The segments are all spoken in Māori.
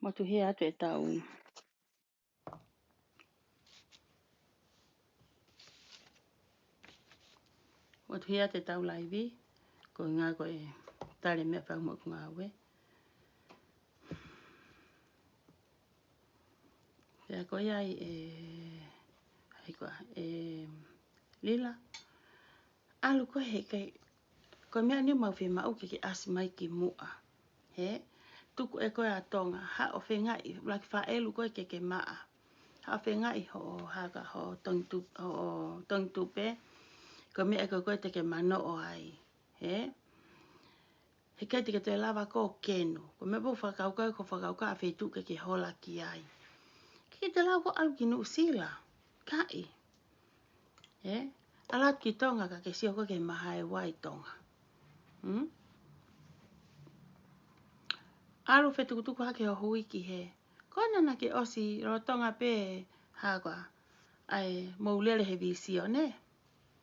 Motu he atu e tau. Motu he atu e tau laivi. Ko ngā koe tare mea whau mo ngā we. Pea koe ai lila. Alu koe he kai. Koe mea ni mau whi mau ki asi mai ki mua. He. Tuku e koe a tonga. Ha o whengai. Laki wha elu koe ke maa. Ha o whengai ho haka ho tong tupe. Ko mea koe koe te ke mano o ai. He. He kai te ke te lava ko kenu. Ko mea pou whakaukau ko whakaukau a whetu ke hola ki ai. Ki te lau ko alu ki nuu sila. Kai. He. Alat ki tonga ka ke sio ko ke maha e wai tonga. Alu whetukutuku hake ho hui ki he. Kona na ke osi rotonga pe haka. Ai maulele he visio ne.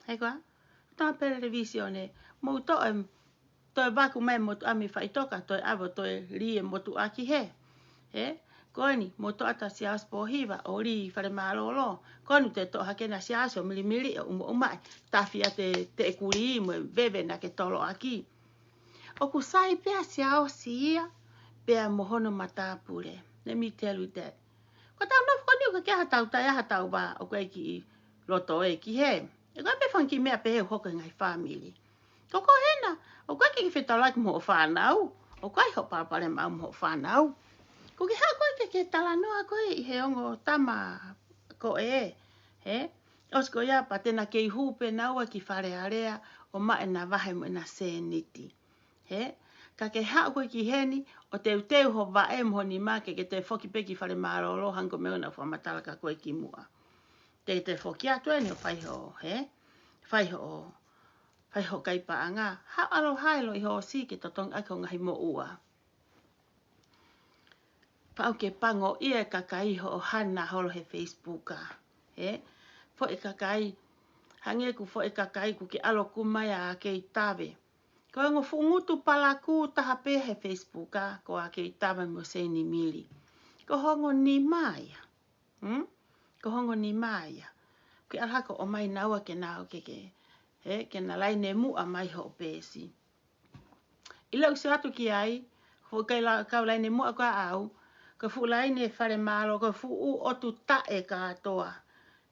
Hei koa. Tonga pe le visio ne. Mau to e toi baku mai motu ami whaitoka. Toi avo toi rie motu aki he. He. Koeni motu ata sias po hiva. O ri whare malolo. Koeni te to hake na sias o milimili o umai. Tawhia te ekuri mo veve na ke tolo aki. O ku sai pea sia o siia. Pea mohono matapure. Let me tell you that. Ko tau nofu koni o ka kia hatau tai hatau ba o koe ki loto e ki he. E koe pe whanki mea pe he hoka ngai family. Ko ko hena. O koe ki whitau like mo o whanau. O koe ho parapare mau mo o whanau. Ko ki hea koe ke tala noa koe i he ongo tama ko e. He. Osko ia pa tena kei hupe naua ki whare area o mae na vahe mo na seniti. He. Ka ke hea koe ki heni o teu ho vae mo ni make ke te whoki peki whare marolo hanko meo na whamatala ka koe ki mua. Te whoki atu e ne o whaiho. He. Whaiho kai paanga. Ha alo haelo i ho si ke totong ako ngahi mo ua. Pau ke pango ia kakai ho hana holo he Facebooka. He. Fo e kakai. Hange ku fo e kakai ku ki alo kumaya a kei tawe. Ko ngo fungutu palaku taha pe he Facebooka ko a kei tawe mo se ni mili. Ko hongo ni maya. Ko hongo ni maya. Ki alhako o mai naua ke nao ke. He. Ke na lai ne mua mai ho pesi. Ila usi hatu ki ai. Ko kai kau lai ne mua ko au. Ko fu lai ne whare malo. Ko fu u otu ta e katoa.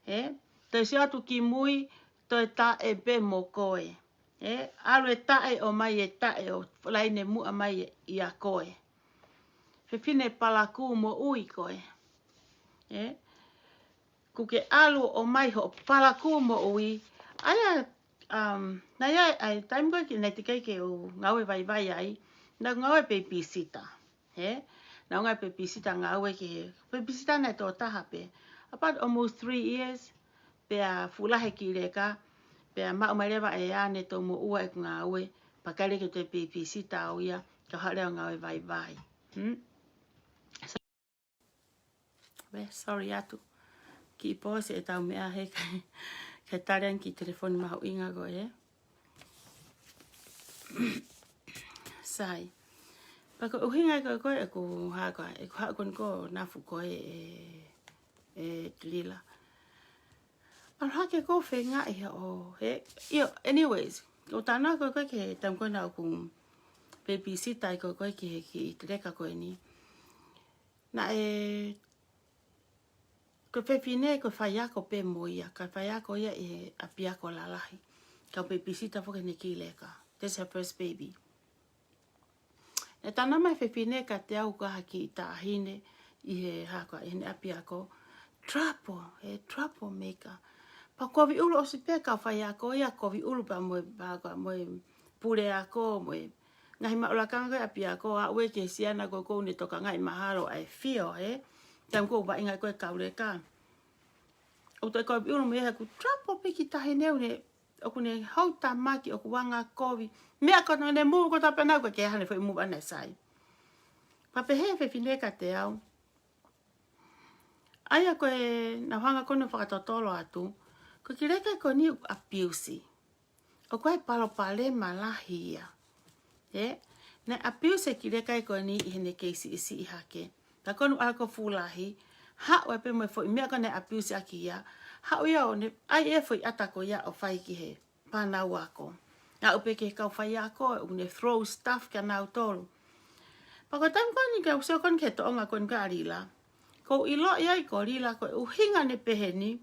He. Te si atu ki mui. Toi ta e be mo koe. He. Alu e ta e o mai e ta e o lai ne mua mai i a koe. Whiwhine palaku mo ui koe. He. Kuke alu o mai ho palaku mo ui. Aia. Na ia ai time koe ki nei te kei ke o ngaue vai ai. Na ngaue babysitter. He. Na ngaue babysitter ngaue ke. Babysitter nei tō taha pe. About almost 3 years. Pea fulahe ki reka. Pea maumarewa e ane tō mo ua e ngaue. Pakare ke te babysitter au ia. Ka hareo ngaue vai. Sorry atu. Ki pose e tau mea he kai. Kai tarean ki telefoni mahu inga go e. Sai. Pako uhinga koe e ku haka. E ku haka ko nafu koe e lila. Al hake ko whenga iha o he. Anyways. O tāna koe ke tam koe na ku babysitter koe ki te reka koe ni. Na ko pepine ko whaiako pe moia. Ka whaiako ia e apiako lalahi. Ka babysitter whoke ne ki leka. That's her first baby. E tana mai pepine ka te au kaha ki i tāhine i he haka i he apiako. Trouble maker. Pa kovi ulu o si pe ka whaiako ia kovi ulu pa moe pure ako moe. Ngahi maulakanga koe apiako a ue ke siana koe kou ne toka ngai maharo ai fio he. Tam ko ba inga ko kaure ka. O te ko biu me ha ku trapo pe ki tahe neu ne o ku ne hauta maki o ku wanga kovi. Me ko ne mu ko ta pena ko ke hane foi mu ana sai. Pa pe he fe fine ka te au. Aya ko na wanga ko no whakatotolo atu. Ko ki reka ko ni abuse. O ko e palo pale malahia. Na abuse ki reka ko ni i hene keisi isi i hake. Ta konu alko fulahi. Hao e pe mo fo mea kone abuse aki ia. Hao ia o ne ai e fo i atako ia o whai ki he pānau ako. Nga upe ke kau whai ako e une throw stuff ka nau tolu. Pako tam koni ka useo koni ke toonga koni ka rila. Ko ilo iai ko rila ko uhinga ne peheni.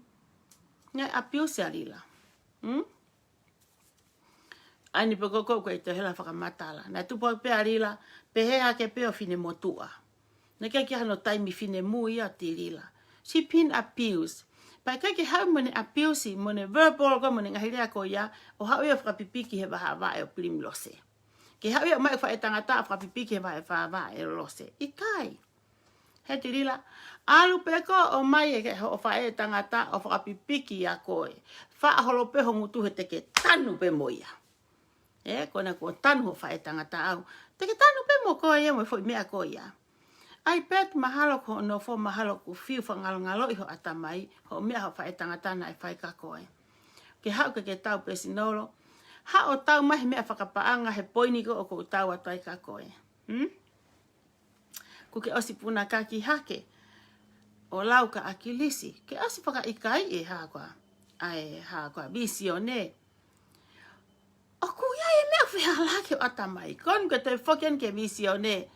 Nga abuse a rila. Ani pe koko ko te hela whakamatala. Na tupo pe a rila pehe hake pe o fine motua. Na kai ki hano taimi fine mu ia ti rila. Si pin abuse. Pai kai ki hau mone abuse mone verbal ko mone ngahirea ko ia o hau ia whakapipiki he waha wa e o plim lose. Ke hau ia mai whae tangata whakapipiki he wa e lose. Ikai. He ti rila. Alu peko o mai e o whae tangata o whakapipiki a koe. Wha holo peho ngutu he teke tanu pe moia. Kona ko tanu ho whae tangata au. Teke tanu pe mo koe ia mo fo mea koe ia. Ai pet mahalo ko no fo mahalo ko fiu ngalo iho atamai ho mea ho whae tangata na e whae ka koe. Ke hau ke tau pesinolo. Ha o tau mahi mea whakapaanga he poini ko o ko tau atai ka koe. Ko ke osi puna kaki hake. O lau ka akilisi. Ke osi whaka ikai e hakoa. Ai hakoa visione. O kuia e mea whihalake o atamai. Kon ke te whoken ke visione.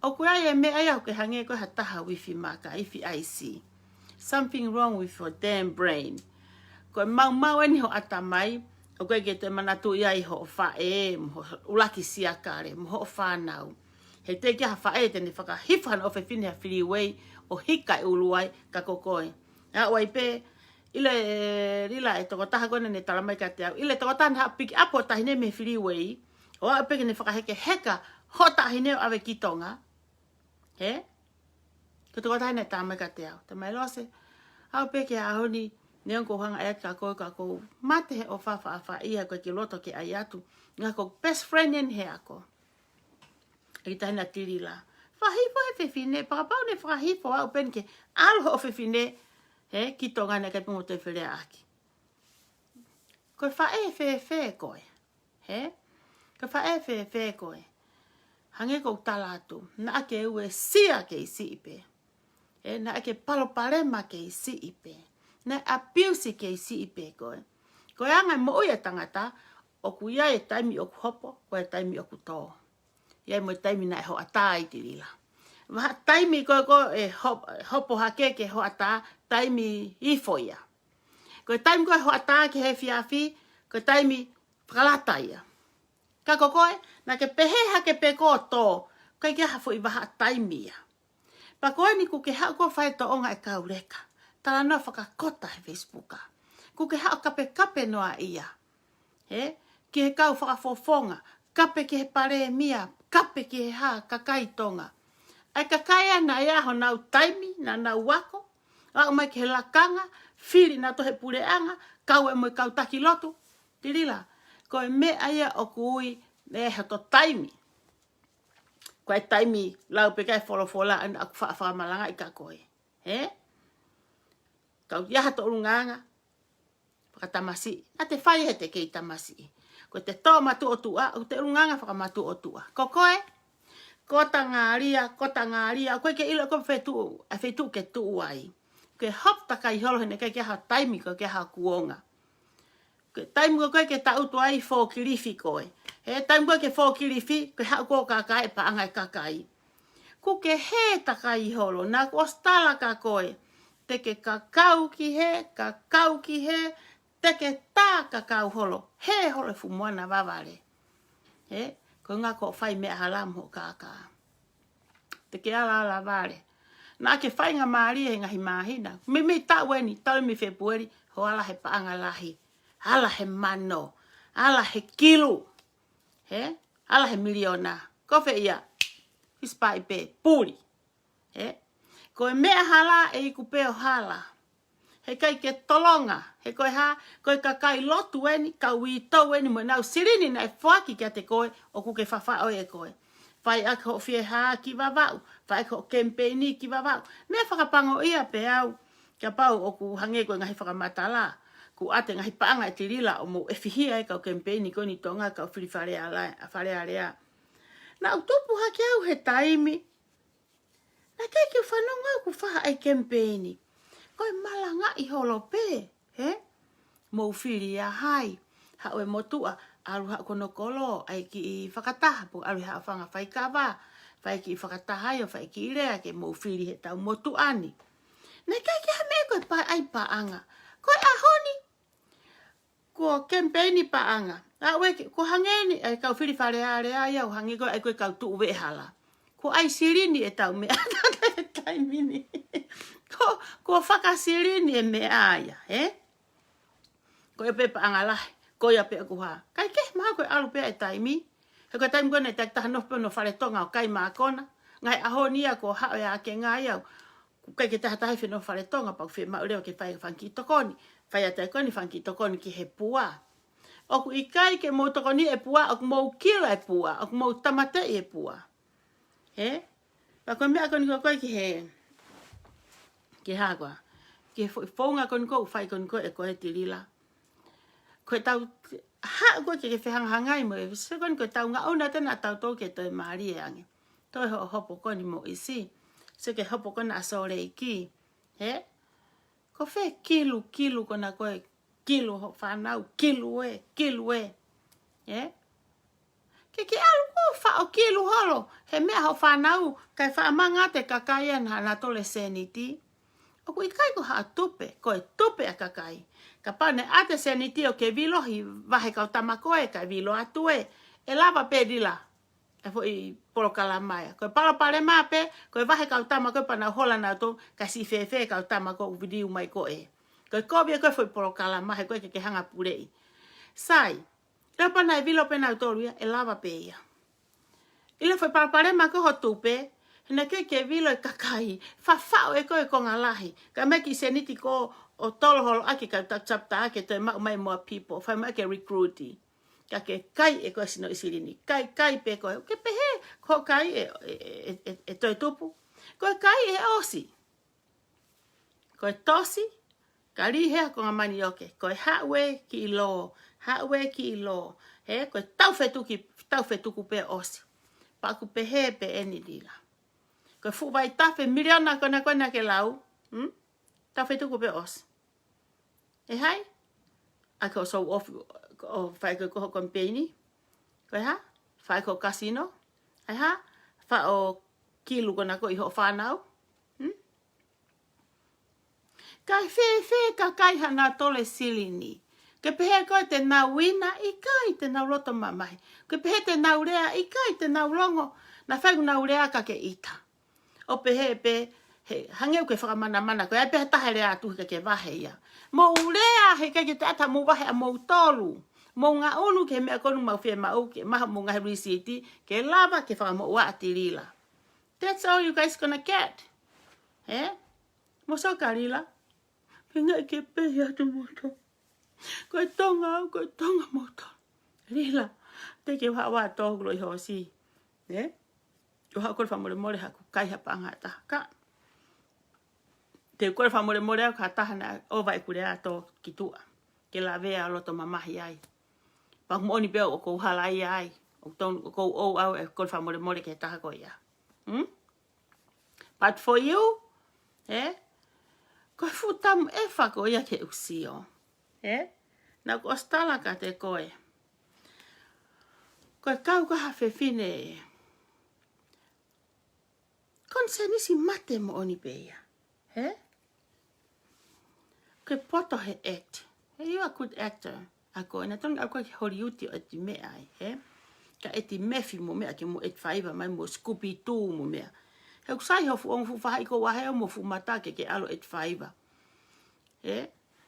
O kuia e mea ia ke hange ko hataha wifi maka ifi IC. Something wrong with your damn brain. Ko mau eni ho atamai. O koe ke te manatu ia i ho whae. Ulaki siakare. Mo ho whanau. He te kia whae tene whakahifan o whiwhine ha freeway. O hika e uluai ka kokoe. A wai pe. Ile rila e toko taha kone ne talamai ka te au. Ile toko taha ha pick up o tahine me freeway. O a peke ne whakaheke heka. Ho tahine o ave kitonga. Ko toko taha ne talamai ka te au. Te mai lose. A peke a honi. Neon ko hanga ayat ka ko. Mate he o whawha ia ko ki loto ke ayatu. Nga ko best friend en he ako. E tahi na tirila. Whahifo he whiwhine. Pakapau ne whahifo au penke. Alo o whiwhine. Ki tonga ne kai pungo te whirea aki. Koe whae whewhe koe. Koe whae whewhe koe. Hange kou talatu. Na ake ue sia ke isi ipe. Na ake paloparema ke isi ipe. Na abuse ke isi ipe koe. Koe angai mo ia tangata. Oku ia e taimi oku hopo. Koe e taimi oku tō. Ia mo taimi na e ho atai tirila. Waha taimi ko e hopo hake ke ho ata taimi ifoia. Ko taimi ko ho ata ke he fiafi, ko taimi whakalata ia. Ka koe, na ke pehe hake pe ko to, ko ke hafo i waha taimi ia. Pa koe ni ku ke hao ko whae to onga e kaureka. Tala noa whakakota he Facebooka. Ku ke hao kape noa ia. Ki he kau whakafofonga, kape ki he pare mia, kape ki he ha kakaitonga. Ai kakaya na ia ho nau taimi, na nau wako. Au mai ke lakanga, whiri na tohe pureanga, kau e moi kau taki lotu. Tirila, ko e me aia o kui e hato taimi. Ko e taimi lau pe kai wholofola an aku whaamalanga i ka koe. Kau ia hato urunganga, whakatamasi. A te whai he te kei tamasi. Ko te tō matu o tua, o te urunganga whakamatu o tua. Ko koe, kota ngāria, koe ke ilo ko whetu ke tuu ai. Ke hop taka i holo hene ke ha taimi ko ke ha kuonga. Ke taimi ko ke tautu ai fo kilifi koe. Taimi ko ke fo kilifi, ke ha ko kakai pa angai kakai. Ku ke he taka i holo, na ko stala ka koe. Te ke kakau ki he, te ke tā kakau holo. He holo fumuana waware. Ko ngā ko whai mea halam ho kākā. Te ke ala vare. Nā ke whai ngā maari e ngahi māhina. Me tā weni, tau mi Februari, ho ala he paanga lahi. Ala he mano. Ala he kilu. Ala he miliona. Ko whi ia. Hispai pe. Puri. Ko e mea hala e iku peo hala. He kai ke tolonga. He koe ha, koe kakai lotu weni, kau i tau weni mo nau sirini na e whaki kia te koe, o ku ke whawha o e koe. Whai ake ho fie haa ki wawau, whai ake ho kempeni ki wawau. Mea whakapango ia pe au, kia pau o ku hange koe ngahi whakamatala. Ku ate ngahi paanga e tirila o mo e whihia e kau kempeni koe ni tonga kau whiri wharea rea. Na utupu hake au he taimi, Na kai ke whanonga ku whaha ai kempeini. Koe malanga I holo pe. He? Mou whiri a hai. Hau e motua. Aru ha kono kolo. Ai ki I whakataha. Po aru ha whanga whai kawa. Whai ki I whakataha o whai ki I rea ke mou whiri he tau motu ani. Na kai ke hame koe pai ai paanga. Koe ahoni. Ko kempeini paanga. Ko hangeni. Ai kau whiri wharea rea iau. Hangi koe ai koe kau tuu wehala. Ko ai sirini e tau mea. Taimini. Ko whakasirini e mea aia. Ko e pepa angalahi. Ko ia pe akuha. Kai ke maha koe alu pea e taimi. He koe taimi kone te taha nope no whare tonga o kai maa kona. Ngai ahonia ko hao e ake ngai au. Kai ke taha tahi whenua whare tonga. Pau whi maureo ke whai whanki tokoni. Whai atai koni whanki tokoni ki he pua. Oku I kai ke mou tokoni e pua. Oku mou kila e pua. Oku mou tamate e pua. Pa koe mea koni koe ki he. Ki hagua. Ki he whaunga koni koe. Whai koni koe e koe tirila. Koe tau. Ha koe ke whehangangai mo. Se koni koe tau nga ona tena tau tau ke toi maari e ange. Toi ho hopo koni mo isi. Se ke hopo kona asore I ki. Ko whe kilu kona koe. Kilu ho whanau. Kilu e. Ke alu ko whao kilu holo. He mea ho whanau. Kai whaamanga te kakai an hana tole seniti. Oku I kai ko haa tupe. Ko e tupe a kakai. Ka pane ate seniti o ke vilohi. Vahe kau tamakoe. Kai vilo atue. E lava pedila. E fo I porokala mai. Ko e palapale mape. Ko e vahe kau tamakoe pana hola na to. Kasi fefe kau tamako vidiu mai ko e. Ko e kobia ko e fo I porokala mai. Ko e ke hanga purei. Sai. Leo pana e vilo pena utoruia. E lava peia. Ile foi palapale ma ko ho tupe. Hina ke vilo e kakai. Fafao e ko e konga lahi. Ka meki seniti ko o tolo holo aki ka chapta ake to e mai more people. Fai ma ke recruiti. Ka ke kai e ko sino isirini. Kai pe ko. Ke pehe. Ko kai e to e tupu. Ko kai e osi. Ko e tosi. Ka rihe ko ngamani oke. Ko e hawe ki lo. Hawe ki lo. Ko e tau fetuku pe osi. Pa ku pehe pe eni dila. Ko fu vai tafe miliona kona ke lau. Tau fetuku pe osi. E hai? A ko so off o fai ko company. Ko ha? Fai ko casino. Ai ha? Fa o kilu kona ko I ho whanau. Kai fe ka kai hana tole silini. Ke pehe koe te nau wina, I kai te nau roto mamahi. Ke pehe te nau rea, I kai te nau longo. Na whaiku nau rea ka ke ita. O pehe pe, he, hangeu ke whakamana, koe ai pehe tahe rea atuhi ke wahe ia. Mou rea, he ke te ata mou wahe a mou tolu. Mou ngā unu ke mea konu mau whia mau, ke maha mou ngahe risiti, ke lava ke whakamou wa atirila. That's all you guys gonna get. Mo so ka rila. Pinga ke pehe atu moto. Koe tonga moto. Rila. Te ke wa toglo I hosi. O ha kore whamore haku kai hapa angata. Ka. Te kore whamore haku ha tahana o vai kure ato ki tua. Ke la vea loto mamahi ai. Pa kumoni peo o kou halai ai. O kou o au e kore whamore ke taha ko ia. But for you, koe futamu e whako ia ke usio. Na ko ostala ka te koe. Koe kau kaha whewhine. Konsenisi mate mo oni peia. Koe poto he act. You are a good actor. Ako, ina tonga ako ki horiuti o eti mea ai. Ka eti mefi mo mea ke mo et whaiva mai mo Scooby-Doo mo mea. He kusai hofu ongu whahai ko wahea mo fu matake ke alo et whaiva.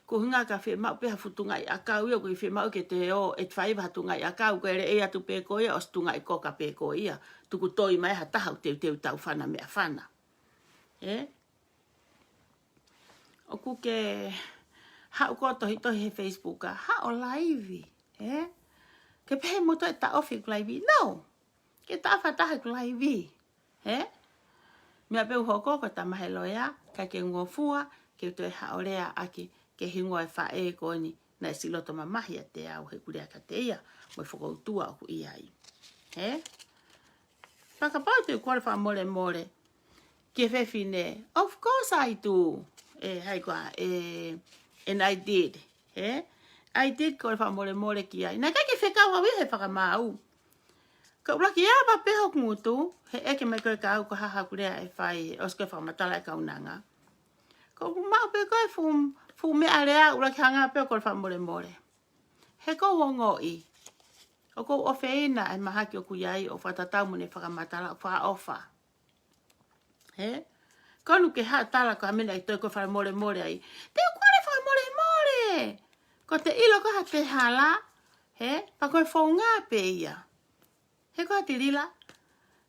Ko hunga ka whi mau peha futungai akau ia, ko I whi mau ke te o et whaiva hatungai akau, ko ere ea tu peko ia, o stungai koka peko ia. Tuku toi mai ha tahau teu tau whana mea whana. O ku ke hau ko tohi he Facebook ka, hao laivi. Ke pehe moto e ta ofi ku laivi? No. Ke ta awhataha ku laivi. Mea peu hoko ko ta mahelo ia, ka ke ngofua, ke toi hao rea aki, ke hingo e whae koni na siloto mamahi a te au he kurea ka te ia mo whakautua o ku ia i. Whakapau te kore wha more. ke fefine. Of course I do. Hai kwa, and I did. I did ko fa mole ki ai. Na ka ke feka wa he fa mau. Ko bla ki ba pe ho ngutu. He ke me ko ka ko ha ku le e fai os ke fa matala ka unanga. Ko ma pe ko fu me area ula ki hanga pe ko fa mole. He ko wongo I. O ko o feina e maha ki o kuyai o whatatau mune whakamatala wha ofa. Konu ke ha tala ko amena I toi ko whare more ai. Te o kore whare more. Ko te ilo ko ha te hala. Pa koe whaunga pe ia. He ko ha te lila.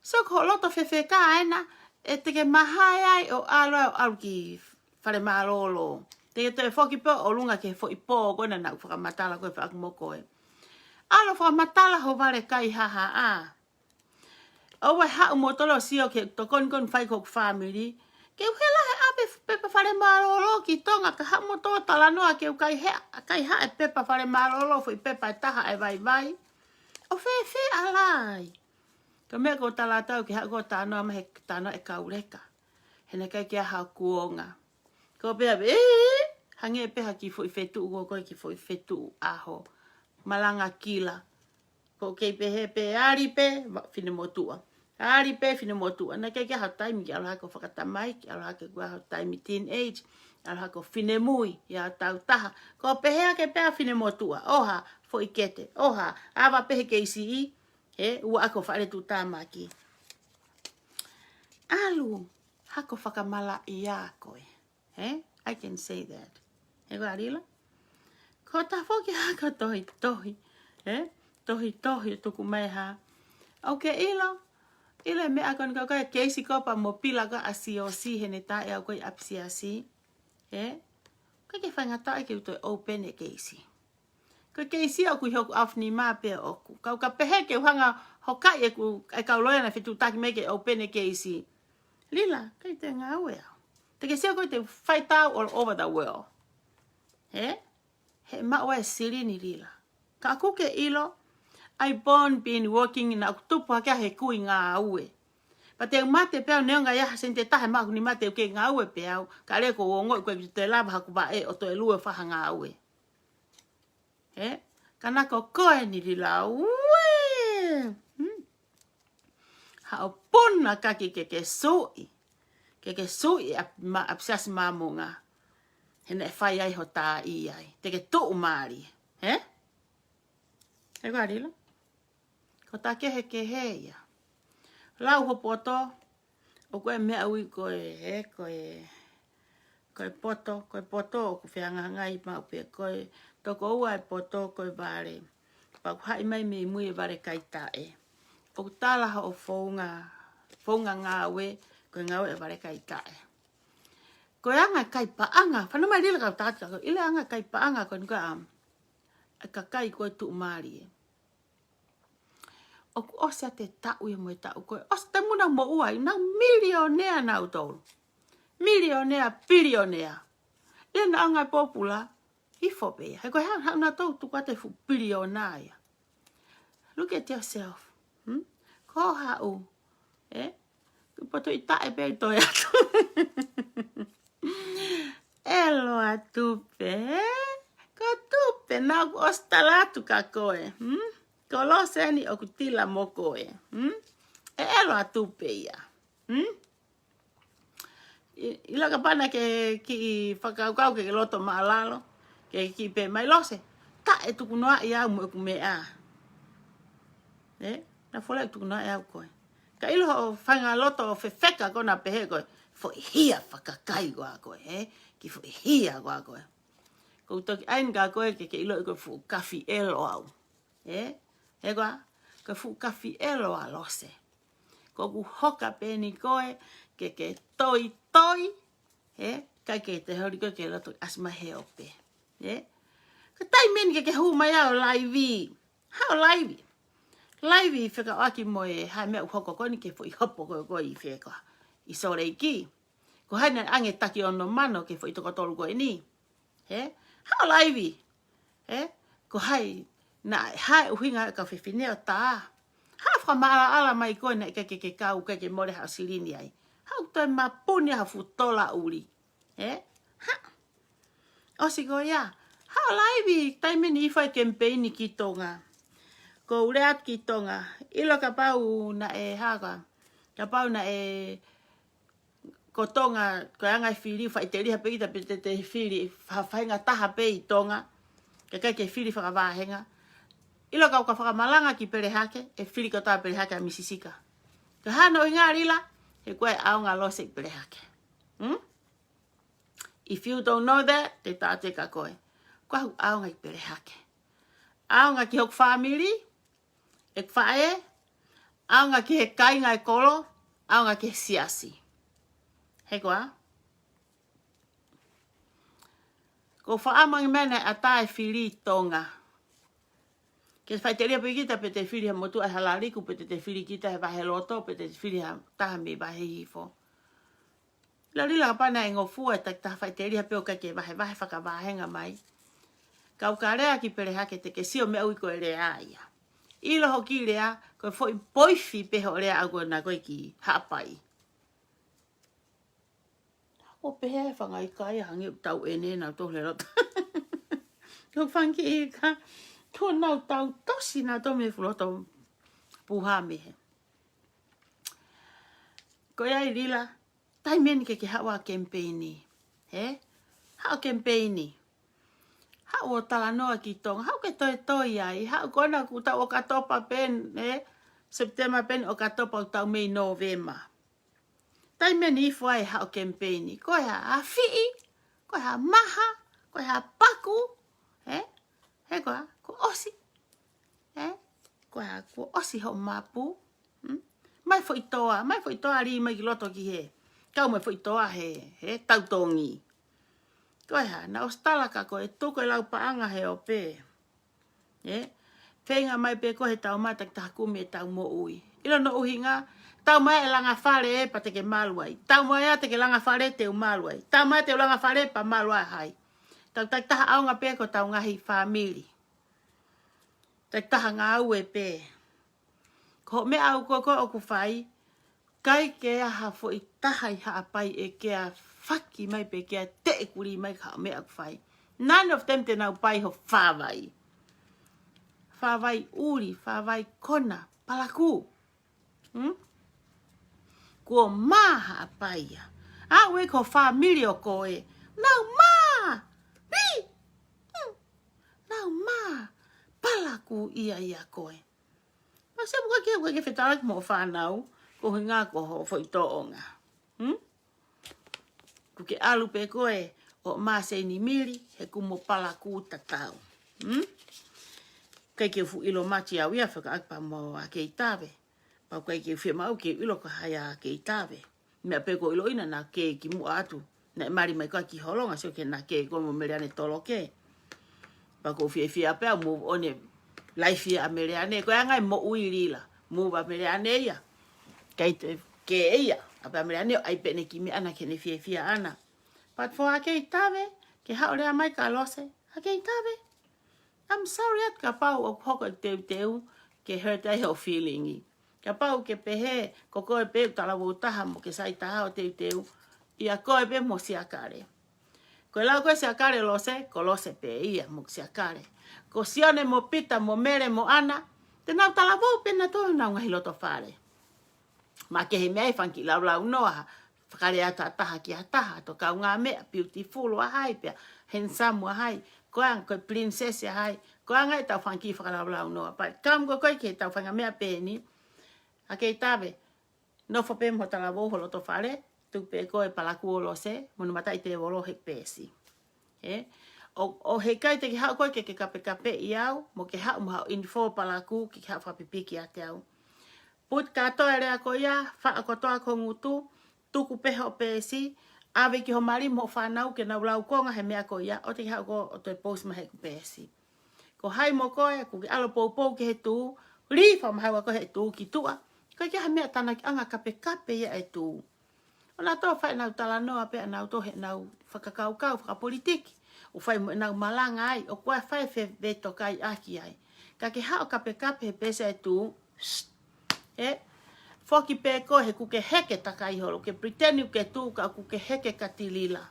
So ko loto whewhe ka aena. E te ke mahai ai o alo au ki whare malolo. Te ke toi whoki po o lunga ke whoi po koe na nau whakamatala koe whakamoko e. Alo whakamatala ho vare kai haha a. O wai hau motolo sio ke to kon whai kok family. Ke uhela he ape pepa whare marolo ki tonga ka hau motoa talanoa ke kai ha e pepa whare marolo fui pepa e taha e vai. O fe alai. Ka mea ko talatau ki hau ko tanoa mahe tanoa e kaureka. Hena kai kia hau kuonga. Ko pea hange e peha ki fui fetu ugo koe ki fui fetu aho. Malanga kila. Ko kei pehe pe ari pe fine motua. Ari pe fine motua. Na kei kia hau taimi ki aloha ko whakatamai. Ki aloha ke kua hau taimi teenage. Aloha ko fine mui. Ia tau taha. Ko pehe ke peha fine motua. Oha fo ikete. Oha awa pehe ke isi I. Ua ako whaare tu tamaki. Alu. Hako whakamala ia koe. I can say that. He kua rila? Ko ta whoki haka tohi. Tohi tuku mai ha. Okay, ilo me akon ka koe keisi kopa mo pila ka asiosi hene ta e au koe apsiasi. Ka ke whaingata e ke utoi open e keisi. Ko keisi au kui hoku afni maa pe oku. Kau ka pehe ke uhanga hokai e kauloia na fitu taki me ke open e keisi. Lila, kai te ngā ue au. Te ke sia koe te fight out all over the world. He maua e siri ni lila. Ka kuke ilo, I born been working na tupu hake he kui ngā ue. Pa te umate peau neonga yaha sen te tahe maku ni mate uke ngā ue peau, ka reko wongo i koe te lava haku ba o to e lue whaha ngā ue. Kanako koe ni lila, ue! Hao puna kaki ke sui. Ke sui apsias mamunga. Hena e whai ai ho tā I ai. Te ke tuu maari. E kua rila? Ko tā kehe ke heia. Lau ho poto. O koe mea ui koe poto. Koe poto o ku whianga ngai mau pe koe. Toko ua e poto koe vare. Pa ku hai mai mei mui e vare kai tae. O ku tālaha o whaunga ngā ue. Koe ngā ue e vare kai tae. Koe anga kai paanga. Whanumai rila kau tātika koe. Ile anga kai paanga koe nuka am. Ka kai koe tuu maari e. O ku osia te tau e mo e tau koe. Osia te muna mo uai. Nau milionea nau tolu. Milionea, bilionea. Ia na anga popula. Hifo pe. Hei koe hau na tau tu kate fu bilionaia. Look at yourself. Ko hau. Poto i tae pe i toi atu. Elo a tupe. Ko tupe na ku ostalatu ka koe. Ko lo seni o ku tila mo koe. Elo a tupe ia. Ila ka pana ke ki whakaukau ke loto maalalo. Ke ki pe mai lose. Ta e tuku noa i au mo e ku mea. Na fola e tuku noa i au koe. Ka ilo ho whanga loto o whewheka kona pehe koe. Fo hia whakakai goa koe, Ki fo hia goa koe. Ko toki ain ka koe ke ilo i koe fu kafi elo au. He goa, ke fu kafi elo a lose. Ko ku hoka peni koe ke toi. Kai ke te hori koe ke loto asma he ope. Ka tai meni ke hu mai au laivi. Hao laivi. Laivi whika aki mo e hai mea uhoko koe ni ke fo I hopo koe I whika. I sore I ki. Ko hai na ange taki ono mano ke fo I toko tolu koe ni. Hao laivi. Ko hai na hai uhinga ka whiwhineo tā. Hao whamaala ala mai koe na ke kau ke more hao silini ai. Hau toi mapuni ha futola uli. Ha. Osi ko ya. Ha laivi taimeni ifai kempeini ki tonga. Ko uleat ki tonga. Ilo ka pau na haka. Ka pau na ko tonga ko anga fili fa iteli ha pegita te fili fa fainga taha pe i tonga. Ke fili fa vahenga. Ilo ka malanga ki pere hake fili ko ta pere hake a misisika. Ka hano inga rila he koe aonga lose i pere hake. If you don't know that, te tate ka koe. Koe hu aonga i pere hake. Aonga ki hok family, ek fae, aonga ki he kainga e kolo, aonga ki he siasi. He koa? Ko whaamangi mene a tae whiri tonga. Ke whaiteria pe kita pe te whiri ha motu ai halariku, pe te whiri kita he wahe loto, pe te whiri ha taha me wahe hifo. La rila pana e ngofua e ta whaiteria pe o kake wahe whakawahenga mai. Kau ka rea ki pere hake te ke sio me ui ko e rea ia. Ilo hoki rea, ko foi poifi pe ho rea ago na koe ki hapai. O pehe whangai kai hangi tau ene na tohle rota. Ko whangi i ka to nau tau tosi na to me fuloto puha mehe. Ko iai rila, tai meni ke hawa kempeini. Hao kempeini. Hao o tala noa ki tonga. Hao ke toi ai. Hao kona ku tau o katopa pen. September pen o katopa o tau mei November. Tai meni ifo ai hao kempeini. Koe ha awhii. Koe ha maha. Koe ha paku. He koe ko osi. Koe ha ko osi ho mapu. Mai fo itoa. Mai fo itoa ri mai ki loto ki he. Kau mai fo itoa he. Tautongi. Koe ha, na ostalaka koe, tuko e lau paanga he o pē. Whenga mai pē koe tau mai tak tahakumi e tau mo ui. Ilo no uhi ngā, tau mai e langa whare e pa te ke maluai. Tau mai a te ke langa whare te u maluai. Tau mai te u langa whare pa maluai hai. Tau tak taha aunga pē ko tau ngahi whamiri. Tak taha ngā au e pē. Ko me au koe koe o ku whai, kai ke aha fo i taha i haapai e ke a whaki mai pe kia te e kuri mai ka mea kwhai. None of them te nau pai ho whawai. Whawai uri, whawai kona, palaku. Ko maha paia. A ue ko whamiri o koe. Nau maa! Pi! Nau maa! Palaku ia koe. Pase muka kia koe ke whetara ki mo whanau. Ko hinga ko ho fo i toonga. Ke alu pe koe o mase ni miri he kumo palaku tatau. Kai ke fu ilo mati au ia whaka akpa mo a kei tawe. Pau kai ke whia mau ke ilo ka hai a kei tawe. Mea pe ko ilo ina na ke ki mua atu. Na mari mai koe ki holonga sio ke na ke koe mo mereane tolo ke. Pau ko whia pe au mo one laifia a mereane. Koe angai mo ui rila. Mo ba mereane ia. Kai te ke ia. Apa mereane ai pene ki me ana ke ne whia ana. But for a kei tawe, ke hao rea mai ka lose, a kei tawe. I'm sorry at ka pau o hoko teu ke hurt ai ho feelingi. Ka pau ke pehe, ko koe pe talawu taha mo ke sai taha o teu, ia koe pe mo siakare. Ko lau koe siakare lose, ko lose pe ia mo siakare. Ko sione mo pita, mo mere, mo ana, te nau talawu pe na tohu nau ngahi loto whare. Ma ke he mea whanki lau noa, whakare ata taha ki a taha, to kau ngā mea, beautiful wa hai pia, handsome wa hai, koe koe princess ya hai, koe anga e tau whanki whakalau noa, pa kam koe ke tau whanga mea pēni, a kei tawe, no whape mo tala woho loto whare, tupe koe palaku o lo se, monu matai te wolo he pēsi. O he kai te ki hao koe ke kape i au, mo ke hao mo hao info palaku, ki hao whapipiki a te au. Put katoa rea ko ia, wha kotoa ko ngutu, tuku peho pēsi, awe ki ho mari mo whanau ke nau lau konga he mea ko ia, o te hao ko o te pōsi mahe ku pēsi. Ko hai mo koe, ku ki alo pou ki he tū, rifa mahaua ko he tū ki tua, ko ki ha mea tana ki anga kape ia e tū. O nā tō whai nau tala noa pēa nau tohe nau whakakaukau, whakapolitiki, o whai mo nau malanga ai, o koe whai whe veto kai aki ai. Ka ki hao kape he pēsa e tū, Foki pe ko he kuke heke takaiho, ke pretend ke tu ka kuke heke katilila.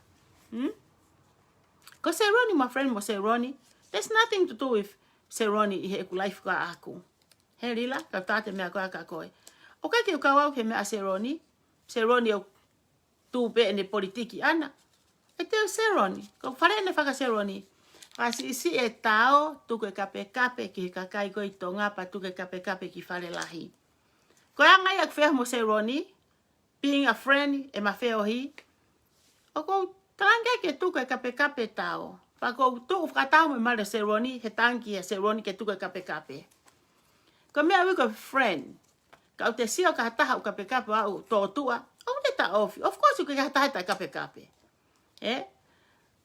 Ko Seroni, my friend, mo Seroni. There's nothing to do with Seroni he ku life ka aku. He lila, ka tate mea koe ka koe. O kai ke ukawau ke mea Seroni. Seroni o tu pe ene politiki ana. E teo Seroni. Ko whare ne whaka Seroni. Kasi isi e tao tuke kape ki he kakai koe tonga pa tuke kape ki whare lahi. Ko angai ak whea mo Seroni. Being a friend e ma wheo hi. O ko tange ke tuke kape tao. Pa ko tu whakatao me mare Seroni. He tangi e Seroni ke tuke kape. Ko mea wiko friend. Ka o te sio ka hataha o kape au tō tua. O te ta ofi. Of course, ka hataha ta kape.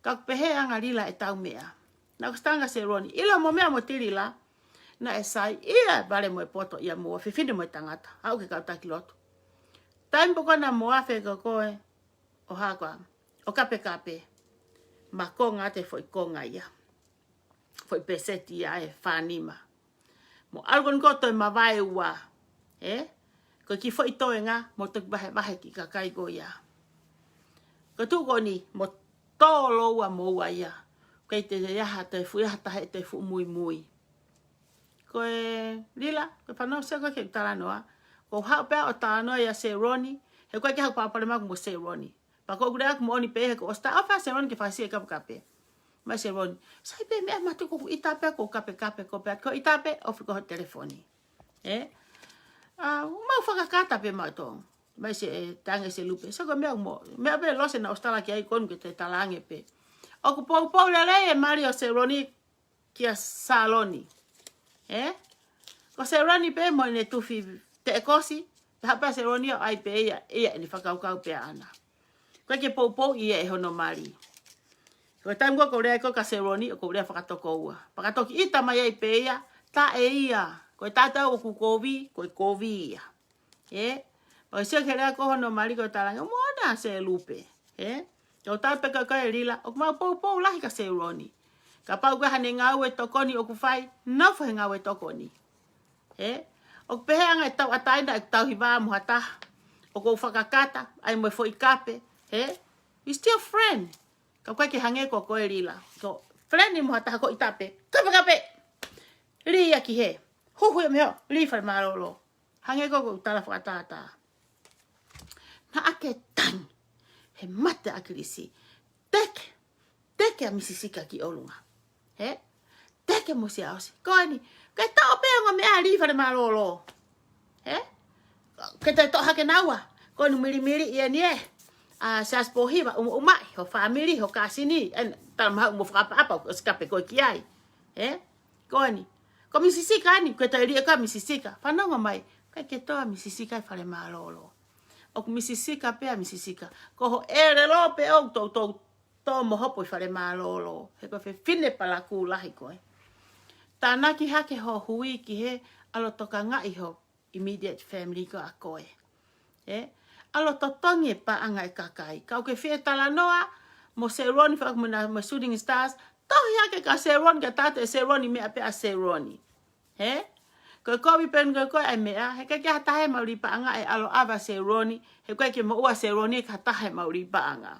Ka pehe anga lila e tau mea. Na kustanga Seroni. Ila mo mea mo tirila. Na e sai ia vale mo e poto ia mua. Fifine mo e tangata. Au ke kautaki lotu. Taimpo kona mo afe ka koe. O haka. O kape. Ma konga te foi konga ia. Foi peseti ia e whanima. Mo algon koto e mawai ua. Ko ki foi toenga mo tuk bahe ki kakai go ia. Ko tu ni mo tolo ua mo ua ia. Kei te iaha te fu iaha tahe te fu mui. Ko e lila, ko whanau se koe ke taranoa. Ko hao pea o taranoa ia Seroni. He koe ke hau papale maku mo Seroni. Pa ko gure aku mo oni pehe ko osta. Awha Seroni ke whasi e kape. Mai Seroni. Sai pe mea matu ko itape ko kape ko pea. Ko itape ofi ko telefoni. Mau whakakata pe mau tō. Mai se tange se lupe. Sako mea mo. Mea pe lose na ostala ki ai konu ke te talange pe. O ku pou lele e Mario Seroni kia saloni. Ko Seroni pe mo ne tufi te ekosi. Te hapa Seroni o ai pe ia ni whakaukau pe ana. Koe ke pou ia e hono mari. Ko taim ko rea ko ka Seroni o ko rea whakatoko ua. Whakatoki ita mai ai pe ia. Ta e ia. Ko tata o ku kovi, ko kovi ia. O se ke rea ko hono mari ko talanga mo na se lupe. O tape ka ka lila o ma pou lahi ka Seroni. Ka pau ka hane ngau e tokoni o ku fai, na fo ngau e tokoni. O pehe anga e tau ataina e tau hiva mo hata. O ko whakakata ai mo foi kape. We still friend. Ka koe ke hange ko koe lila. Ko friend ni mo hata ko itape. Kape. Ria ki he. Huhu ya meo. Lifa marolo. Hange ko tala whakatata. Na ake tang. He mate akirisi. Teke a misisika ki olunga. Teke mo si ausi. Koe ni. Kai tau peo ngā mea lifa marolo. Kai tai toha ke naua. Koe ni miri ia ni Sas pohiwa umai ho family ho kasini tal ma mo apa skape ko kiai ko ni ko misisika ni ko tai ka misisika fa no mai ka ke to misisika fa le malolo o misisika pe misisika ko ho ere lo pe o to mo ho po fa le malolo he ko fe fine pala ku la ko tana ki ha ke ho hui ki he alo toka ngai ho immediate family ko akoe alo totongi pa anga e kakai. Kau ke fie talanoa, mo Seroni whak mo Shooting Stars, tohi hake ka Seroni ka tate Seroni mea pe a Seroni. Ko kowi pen ko ai mea, he ke hatahe mauri pa anga e alo ava Seroni, he koe ke mo ua Seroni ka hatahe mauri pa anga.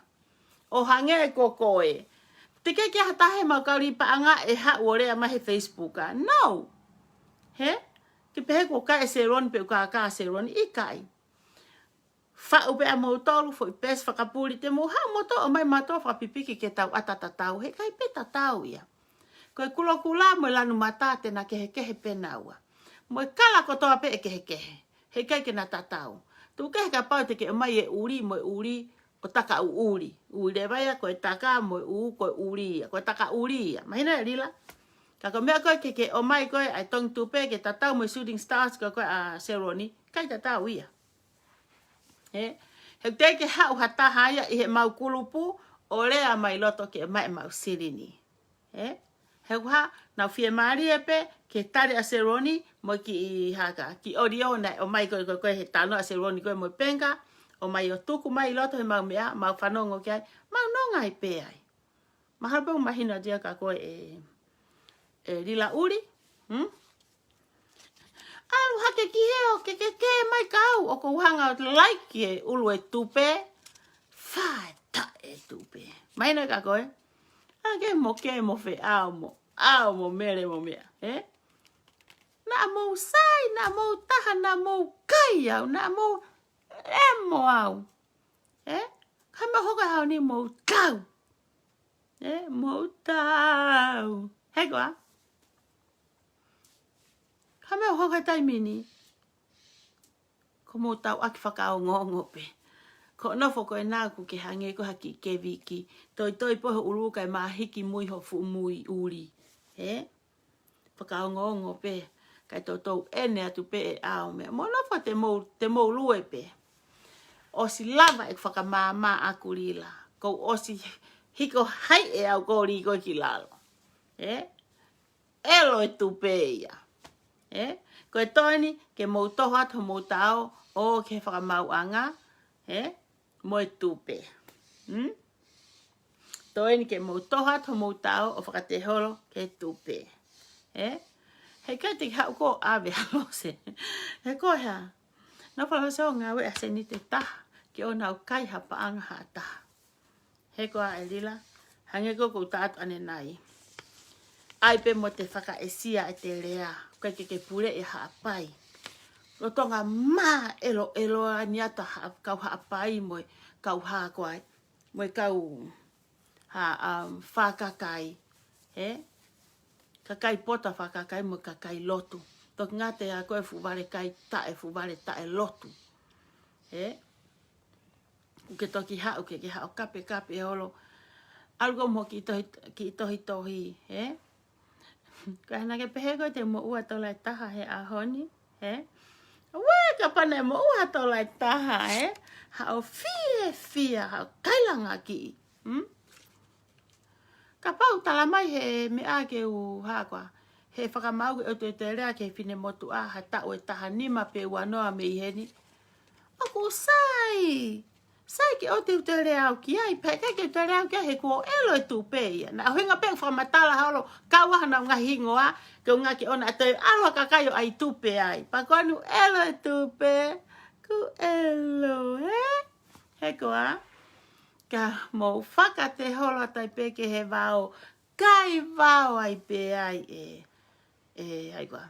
O hange ko koe. Te ke hatahe mauri pa anga e ha uorea mahe Facebook a. No. Ke pehe ko ka e Seroni pe ka Seroni i kai. Fa upe a mo tolu foi pes whakapuri te mo ha mo to o mai mato whakapipiki ke tau atatatau he kai pe tatau ia. Koe kula mo lanu mata te na kehe penaua. Mo kala ko toa pe e kehe. He kai ke na tatau. Tu kehe ka pau te ke o mai e uri mo uri o taka uri. Uri vaya koe taka mo koe uri ia. Koe taka uri ia. Mahina e lila. Ka ko mea koe ke o mai koe ai tong tupe ke tatau mo Shooting Stars koe a Seroni. Kai tatau ia. He te ke hau hata haya i he mau kulupu o lea mai loto ke mai mau sirini. He ha na fie mari e pe ke tare a Seroni mo ki i haka. Ki orio na o mai koe he tano a Seroni koe mo penga. O mai o tuku mai loto he mau mea, mau whanongo ki ai. Mau nonga i pe ai. Mahalpong mahina dia ka koe e lila uri. Alu hake ki he o ke mai kau o ko hanga like e ulu e tupe. Fai ta e tupe. Mai na ka koe. Ke mo fe ao mo mere mo mea. Na mo sai, na mo taha, na mo kai au, na mo emo au. Kama hoka hao ni mo tau. Mo tau. Heko a? Kama hoka taimini. Ko mo tau aki whakao ngongo pe. Ko nofo ko e nāku ke hange ko haki ke wiki. Toi poho uru kai mahiki mui ho fu mui uri. Whakao ngongo pe. Kai tōtou ene atu pe e ao mea. Mo nofo te mou lue pe. Osi lava e whakamāmā aku rila. Ko osi hiko hai e au kōri ko ki lalo. Elo e tupe ia. Ko e toini ke mou toho atu mou tau o ke whakamau anga. Mo e tupe. Toini ke mou toho atu mou tau o whakateholo ke tupe. Hei kai te hau ko awe halose. He ko hea. Nā whalose o ngā we a se ni te taha. Ki o nau kai hapa anga ha taha. He ko a e lila. Hange ko kou tātu ane nai. Ai pe mo te whaka e sia e te lea. Kai ke pure e haapai. Rotonga mā elo aniata kau haapai mo kau haa koai. Mo kau whakakai. Kakai pota whakakai mo kakai lotu. Tok ngā te a koe fuware kai tae lotu. Uke toki hau ke hau kape holo. Algo mo ki tohi. Ka hana ke pehe koe te mo ua tolai taha he ahoni. Wē ka pane mo ua tolai taha. Hau fia hau kailanga ki. Ka pau tala mai he mea ke u hakwa. He whakamau e te rea ke whine motu a ha tau e taha nima pe wanoa me i heni. Ako sai. Sai ke o te rea au ki ai. Peka ke te rea au ki ai he kuo elo e tu pe ia. Na huinga pe whamatala halo. Kawaha na ngā hingoa. Ke o ngā ki ona te aloha kakaio ai tu pe ai. Pakoanu elo e tu pe. Ku elo he koa. Ka mo whaka te holo tai pe ke he wao. Kai wao ai pe ai ai koa.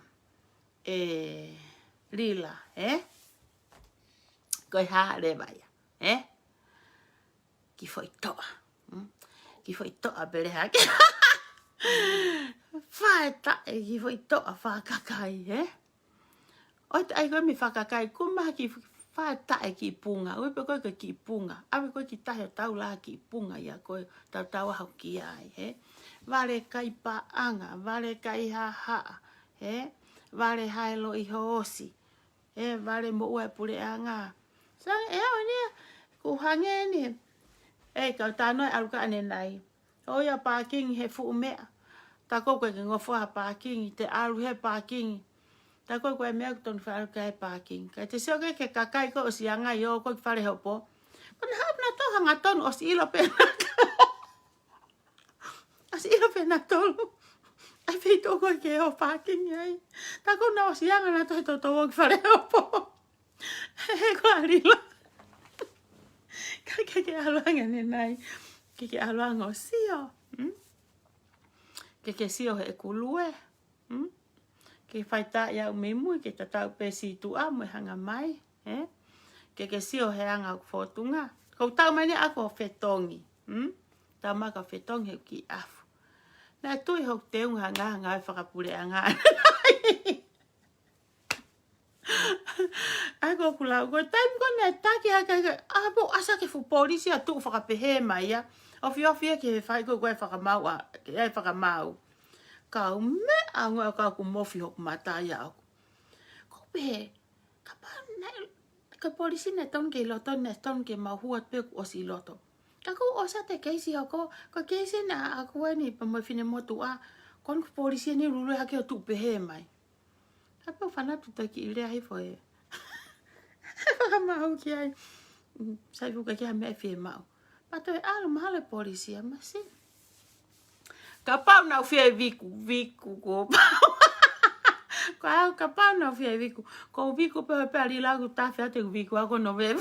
Lila, Koi haa rewa ia, Ki foi toa. Ki foi toa bere hake. Whae tae ki foi toa whakakai, Oi te ai koe mi whakakai, kumaha ki whae tae ki punga. Ui pe koe ki punga. Awe koe ki tahe tau la ki punga ia koe tau ahau ki ai, Vale kai paanga, vale kai haa, Vale haelo i hoosi. Vale mo ua pure anga. Sang o nia. Ku hange ni. Kau tānoi aluka ane nai. Oia parking he fu mea. Ta koe koe ngofo ha parking. Te alu he parking. Ta koe koe mea kutonu whaaluka he parking. Kai te seo ke kakai ko o si anga i o koe whare hopo. Pana hap na toha ngā tonu o si ilo pena. O si ilo pena tonu. Ai pei tō koe ke o parking ai. Ta koe na o si anga na tohe tō o ki whare hopo. He koe arila. Ka ke aluanga ne nai. Ke aluanga o sio. Ke sio he kulue. Ke whaita iau me mui ke tatau pe si tu a mo hanga mai. Ke sio he anga o whotunga. Kou tau mai ne ako o whetongi. Tau maka whetongi he ki afu. Nā tui hok te unga ngā e whakapure a ngā. Ako kulau ko time ko na taki haka abo asa ke fu polisi a tu whakapehe mai ya. Ofi ke whai ko koe whakamau a e whakamau. Kau me a ngoa kau ku mofi hok mata ya aku. Ko pehe ka polisi na ton ke loto na ton ke mahuat pe ku osi loto. Ako osa te keisi hoko ko keisi na aku ni pa mo fine motu a kon ku polisi ni lulu hake o tu pehe mai. Apa whana tu taki ilea hi foe. Whakamau ki ai. Sai fuka ki ha mea fie mau. Pato e alu mahale polisi a masi. Ka pau nau fie viku ko pau. Kwa ka pa no fia viku. Ko viku pe pe ali la ku ta fia te viku ako no ve.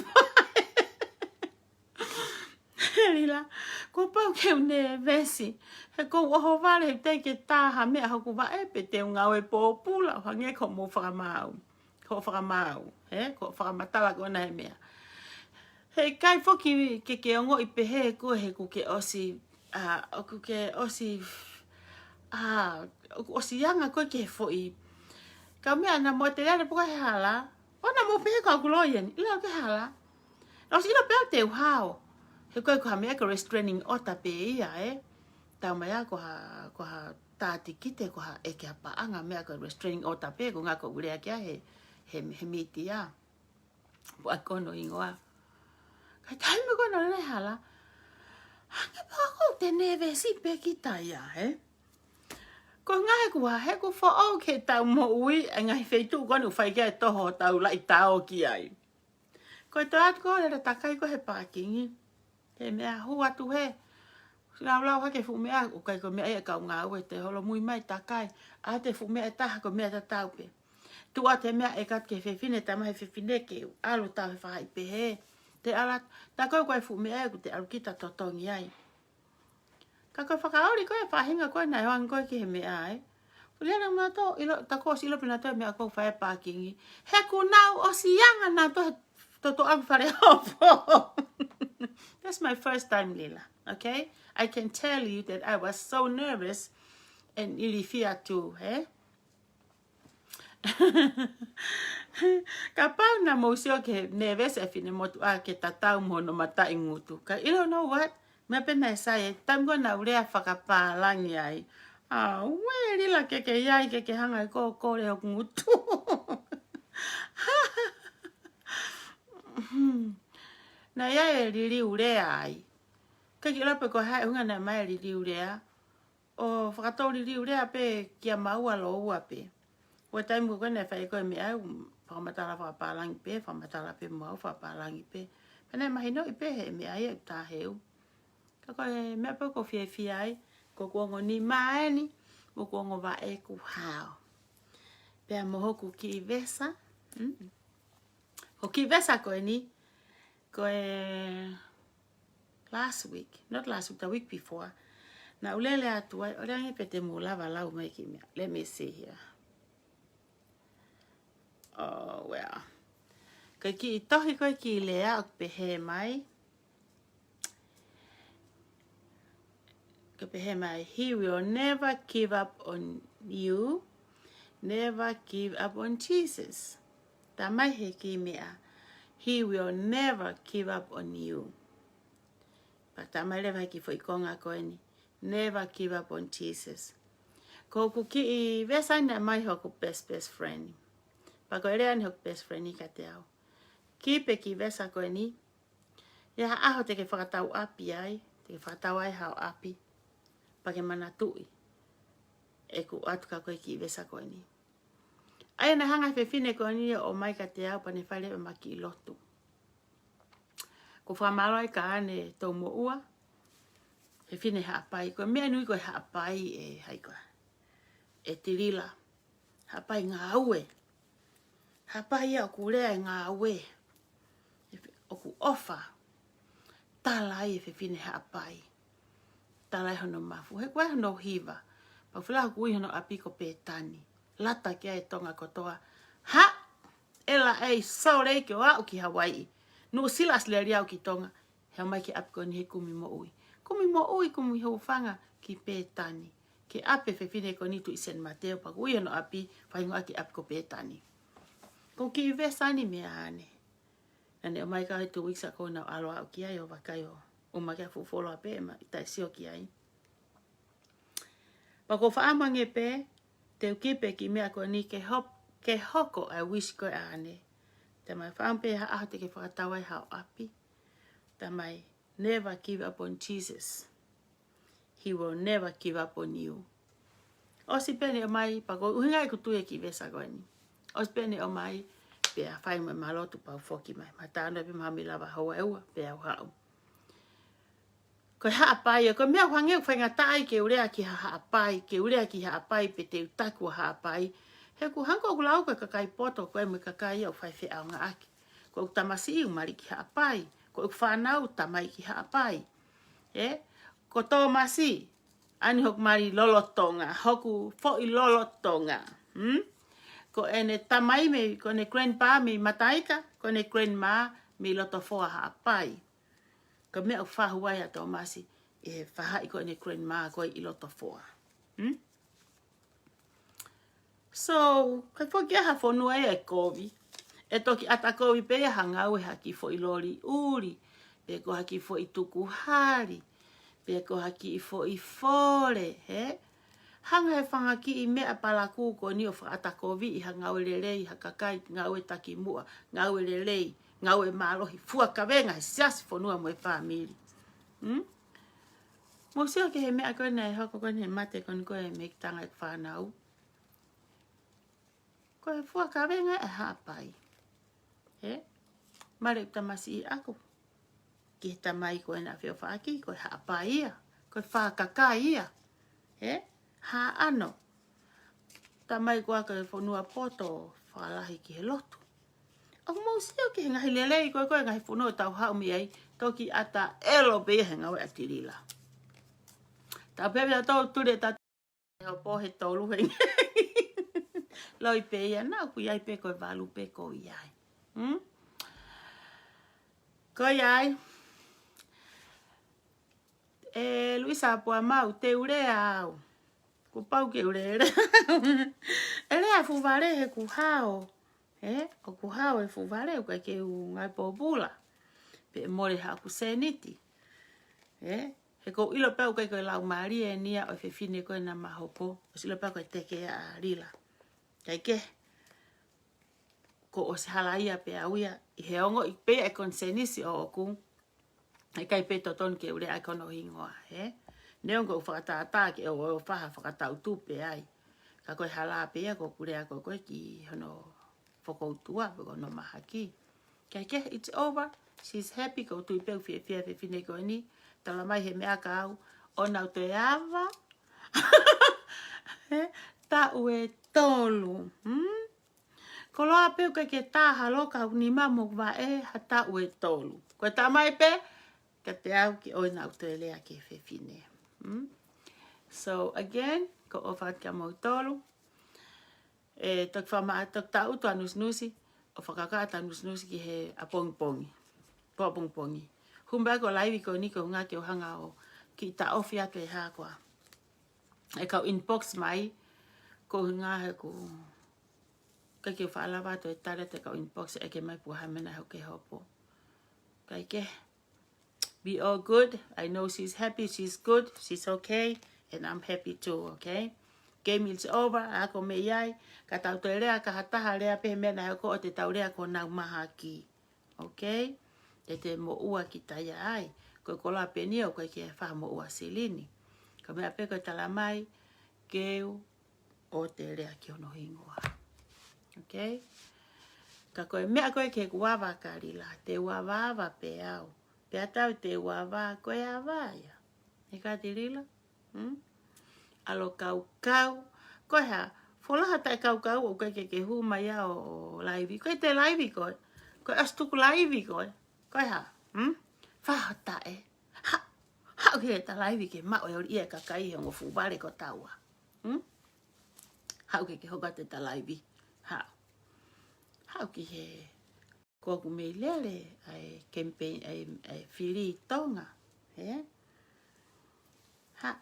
Lila. Ko pa ke ne vesi. He ko ho vale te ke ta ha me ha ku va e pe te nga we po pula ha nge ko mo fra mau. Ko fra mau. Ko fra matala ko na me. He kai foki ke ongo I pehe ko he ku ke osi ku ke osi osi yanga ko ke foi. Kami ana mo te ana po he hala. Ona mo pehe ko ku loyen. Ila ke hala. Osi ila pe te hao. He ko me ko restraining order pe ia Ta mai ko ha tati kite ko ha ke apa anga me ko restraining order pe ko nga ko ure kia he mitia. Po akono ingoa. Kai tai me ko na le hala. Hanga pa ko te neve si pe kita ia Ko ngai ko he ko fo o ke tau mo ui ngai feitu ko no fai ke to ho tau lai tao ki ai. Ko to at ko le takai ko he parking. He mea hua tu he. Lau ke fu mea o kai ko mea ka ngā ue te holo mui mai takai. A te fu mea taha ko mea tatau pe. Tu a te mea kat ke fefine ta mai fefine ke alu tau he whai pe he. Te ala ta ko fu mea ko te alu kita totongi ai. Ka ko whakaori ko e whahinga ko nai hoang ko ki he mea Puliana mea to ilo ta ko silo pina to mea ko whai parking. He ku nau o si yanga na to ang whare hopo. That's my first time, Lila. Okay? I can tell you that I was so nervous and really fear too, Kapau na mo siya ke nervous e fine mo ke tatau mo no mata ingutu. Ka you don't know what? Me pena sai tam go na urea whakapalangi ai. We Lila ke iai ke hanga ko le o ngutu. Na ia riri urea ai. Ka kila pe ko hai unga na mai riri urea. O whakatau riri urea pe kia maua lo ua pe. Wa time ko na whai ko me au whakamatala whakapalangi pe, whakamatala pe mau whakapalangi pe. Pena mahi no I pe he me ai ta heu. Ka ko me pe ko fie ai. Ko kuongo ni mai ni. Ko kuongo wa e ku hao. Pe mohoku ki vesa. Ko ki vesa ko ni. Last week, not last week, the week before. Na ulele atu ai, ora nge pete mo lava lau mai ki mea. Let me see here. Oh, well. Ka ki tohi koe ki lea o pehe mai. Ka pehe mai, he will never give up on you. Never give up on Jesus. Ta mai he ki mea. He will never give up on you. But tamai lewa ki foi konga koe ni. Never give up on Jesus. Ko kuki I vesa na mai hoku best friend. Pa ko ere ani hoku best friend ni ka te au. Ki pe ki vesa koe ni. Ia aho te ke whakatau api ai. Te ke whakatau ai hao api. Pa ke mana tui. E ku atu ka koe ki vesa koe ni. Ai na hanga fefine ko ni o mai ka te au pa ne whale o maki I lotu. Ko whamalo ai ka ane tau mo ua. Fefine haapai. Ko mea nui ko haapai hai koe. E tirila. Haapai ngā ue. Haapai au kurea ngā ue. O ku ofa. Tala ai fefine haapai. Tala ai hono mafu. He koe hono hiva. Pa whila kui hono api ko pētani. Lata kia e tonga kotoa. Ha! Ela ei saurei ki o au ki Hawaii. No silas le riau ki tonga. Hea mai ki api ko ni he kumi mo ui. Kumi mo ui kumi hau whanga ki pētani. Ki ape fefine ko ni tu I San Mateo. Pa kui hono api whaingoa ki api ko pētani. Ko ki I vesani mea ane. Ane o mai ka hai 2 weeks ako na alo au ki ai o wakai o. O mai kia fufolo ape ma I tai sio ki ai. Pa ko whaamange pe. Te ukipe ki mea ko ni ke hoko I wish ko ane. Te mai whaampe ha aho te ke whakatawai hao api. Te mai never give up on Jesus. He will never give up on you. Osi pene o mai, pa ko uhinga I kutue ki vesa koe ni. Osi pene o mai, pe a whai mai malotu pa ufoki mai. Ma tāna pe mahami lava haua eua, pe au hau. Ko haapai, ko mea whangeu whainga tai ke urea ki haapai, ke urea ki haapai pe te utaku haapai, He ku hanko ku lau koe kakai poto koe me kakai au whai whi au ngā aki. Koe ku tamasi iu mari ki haapai. Koe ku whanau tamai ki haapai. Ko tō masi. Ani hoku mari lolotonga. Hoku fo i lolotonga. Ko ene tamai me, ko ne grandpa me mataika. Ko ne grandma me loto foa haapai. Ko mea u whahuai a tō masi. E whahai ko ne grandma koe i loto foa. So, kai whoki aha whonua e kovi. E toki ata kovi pe hangau e haki fo i lori uri. Pe ko haki fo i tuku hari. Pe ko haki fo i fore. Hanga e whangaki i mea palaku ko ni o whaata kovi i hangau e lelei, hakakai, ngau e taki mua, ngau e lelei, ngau e malohi, fua kawenga, he siasi whonua mo e whamiri. Mo sio ke he mea koe nei hoko koe he mate koe ni koe he me tanga e whanau. Koe fua kawenga e haapai. Mare utamasi i ako. Ki he tamai koe na whio whaaki, koe haapai ia. Koe whakakai ia. Ha ano. Tamai koe koe whonua poto, whalahi ki he lotu. Ako mau sio ki he ngahi lelei koe koe ngahi whonua tau haumi ai, toki ata elo be he ngawe atirila. Ta pepe tau ture ta o pohe tolu hei. Loi pe ia na ku iai pe koe valu pe ko iai. Ko iai. Luisa pua mau te ure au. Ku pau ke ure ere. Ere a fuvare he ku hao. O ku hao e fuvare u kai ke u ngai popula. Pe more ha ku seniti. He ko ilo pau kai koe lau maria e nia o fefine koe na mahopo. O silo pau koe teke a rila. Kai ke. Ko o se halaia pe auia. I he ongo i pe e konsenisi o oku. E kai pe toton ke ure a kono hingoa. Neongo u whakataata ke o whaha whakatau tupe ai. Ka koe hala pe a ko kure a koe ki hono whakoutua. Ko no maha ki. Kai ke, it's over. She's happy ko tui peu fefine koe ni. Tala mai he mea ka au, o nau te awa, ta ue tolu. Ko loa peu kai ke taha loka ni mamu wa ha ta ue tolu. Ko ta mai pe, ka te au ki o nau te lea ke fefine. So again, ko o whaat kia mau tolu. Tok ta utu anusnusi, o whakakata anusnusi ki he apongpongi. Po apongpongi. Humba ko laivi ko ni ko ngā ke o hanga o ki ta ofi ake e hākoa. E kau inbox mai, ko ngā he ko kai ke whaalawa to e tare te kau inbox e ke mai puha mena hau ke hopo. Kai ke, be all good. I know she's happy, she's good, she's okay, and I'm happy too, okay? Game is over, ako me iai, ka tau te rea, ka hataha rea pe mena hau ko o te tau rea ko nau maha ki. Okay? Te mo ua ki taia ai. Koe kola peni o koe ke wha mo ua silini. Ka mea pe koe tala mai, keu o te rea ki ono hingoa. Okay? Ka koe mea koe ke kuawa karila. Te uawawa pe au. Pe atau te uawa koe awaya. E ka te rila? Alo kau kau. Koe ha, wholaha tai kau kau o koe ke hu mai o laivi. Koe te laivi koe. Koe astuku laivi koe. Koe ha, whahata e. Hau ke ta laivi ke mao e ori ia kakai he ngofu wale ko taua. Hau ke hoka te ta laivi. Hau. Hau ki he koku me lele ai campaign ai whiri tonga. Hau.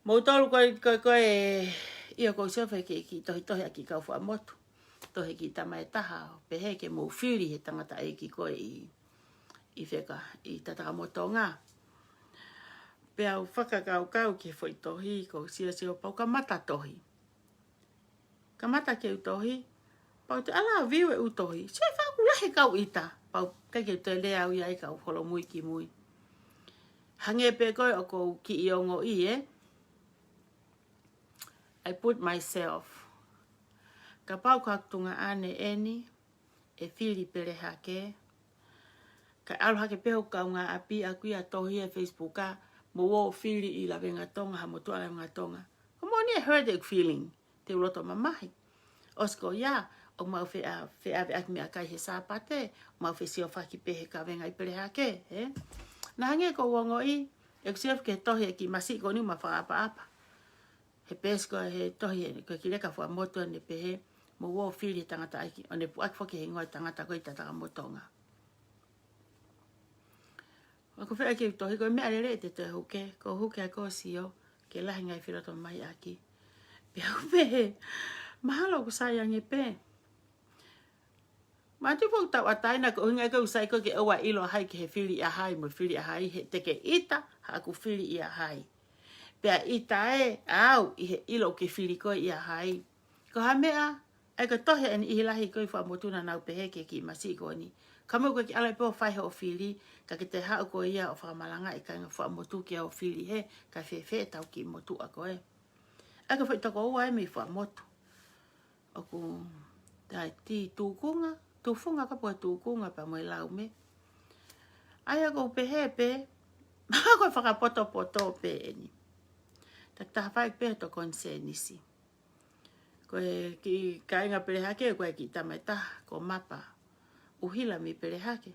Moutolu koe ia koe sewe ki tohi aki kau wha motu. Tohe ki tamai taha, pehe ke mou whiri he tangata e ki koe i wheka, i tataka motonga. Pea u whakakau ke whoi tohi, ko sia pau ka mata tohi. Ka mata ke u tohi, pau te ala viu e u tohi, se whakulahe kau ita, pau kai ke te lea u iai kau holo mui ki mui. Hange pe koe o kou ki i ongo i I put myself. Ka pau kaktunga ane eni, e whiri pere hake. Ka alu hake peho kau ngā api a kui a tohi e Facebook a, mo wo whiri i la venga tonga, ha motua la venga tonga. Come on, I heard that feeling. te uloto mamahi. Osko ia, o mau whea ak mea kai he sāpate, mau whe sio whaki pehe ka venga I pereha ke, he? Nā hange ko wongo I, e kusef ke tohi e ki masi ko ni ma whaapa. He pesko he tohi e ko ki reka wha motu ane pehe, mo wo whiri tangata aiki, o ne puak whake he ngoi tangata koi tataka motonga. Ko whea ki tohi ko mea rere te te huke, ko huke a ko sio, ke lahi ngai whiroto mai aki. Pea upehe, mahalo ko sayang e pe. Matu po tau ataina ko hinga ko usai ko ke owa ilo hai ke he whiri a hai, mo whiri a hai, he teke ita, ha ku whiri I a hai. Pea ita e, au, I he ilo ke whiri ko I a hai. Ko ha mea, ai ko tohe ani I lahi ko I wha motuna nau pehe ke ki masi ko ni. Kamu ko ki alai po whaihe o whiri, ka ke te hao ko ia o whamalanga I ka inga wha motu ki o whiri he, ka whewhe tau ki motu a ko e. Ai ko whai toko ua e mi wha motu. O ku, tai ti tūkunga, tūfunga ka po tūkunga pa mo I lau me. Ai ako pehe pe, ko whakapoto pe ni. Tak tahawai pe to konsenisi. Ko e ki ka inga perehake, ko e ki tamai taha, ko mapa. Uhila mi perehake.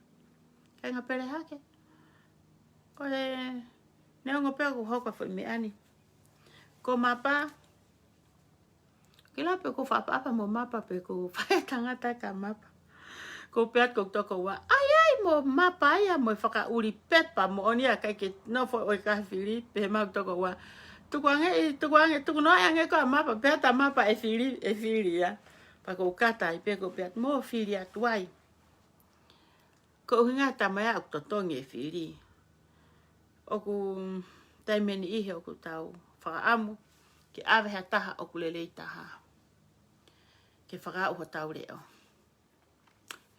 Ka inga perehake. Ko e neongo pe ko hoka fo me ani. Ko mapa, kila pe ko whaapa mo mapa pe ko whae tangata ka mapa. Ko peat ko toko wa, ai mo mapa ia mo whaka uri pepa mo onia kai ke no fo o ka whiri, pe mau toko wa. Tuku noa ange ko mapa, peata mapa e whiri ya. Pa ko kata I pe ko peat mo whiri atuai. Ko hinga tamaya o totongi e whiri. O ku taimeni ihe o ku tau whakaamu, ke aweha taha o ku lelei taha. Ke whakau ho tau reo.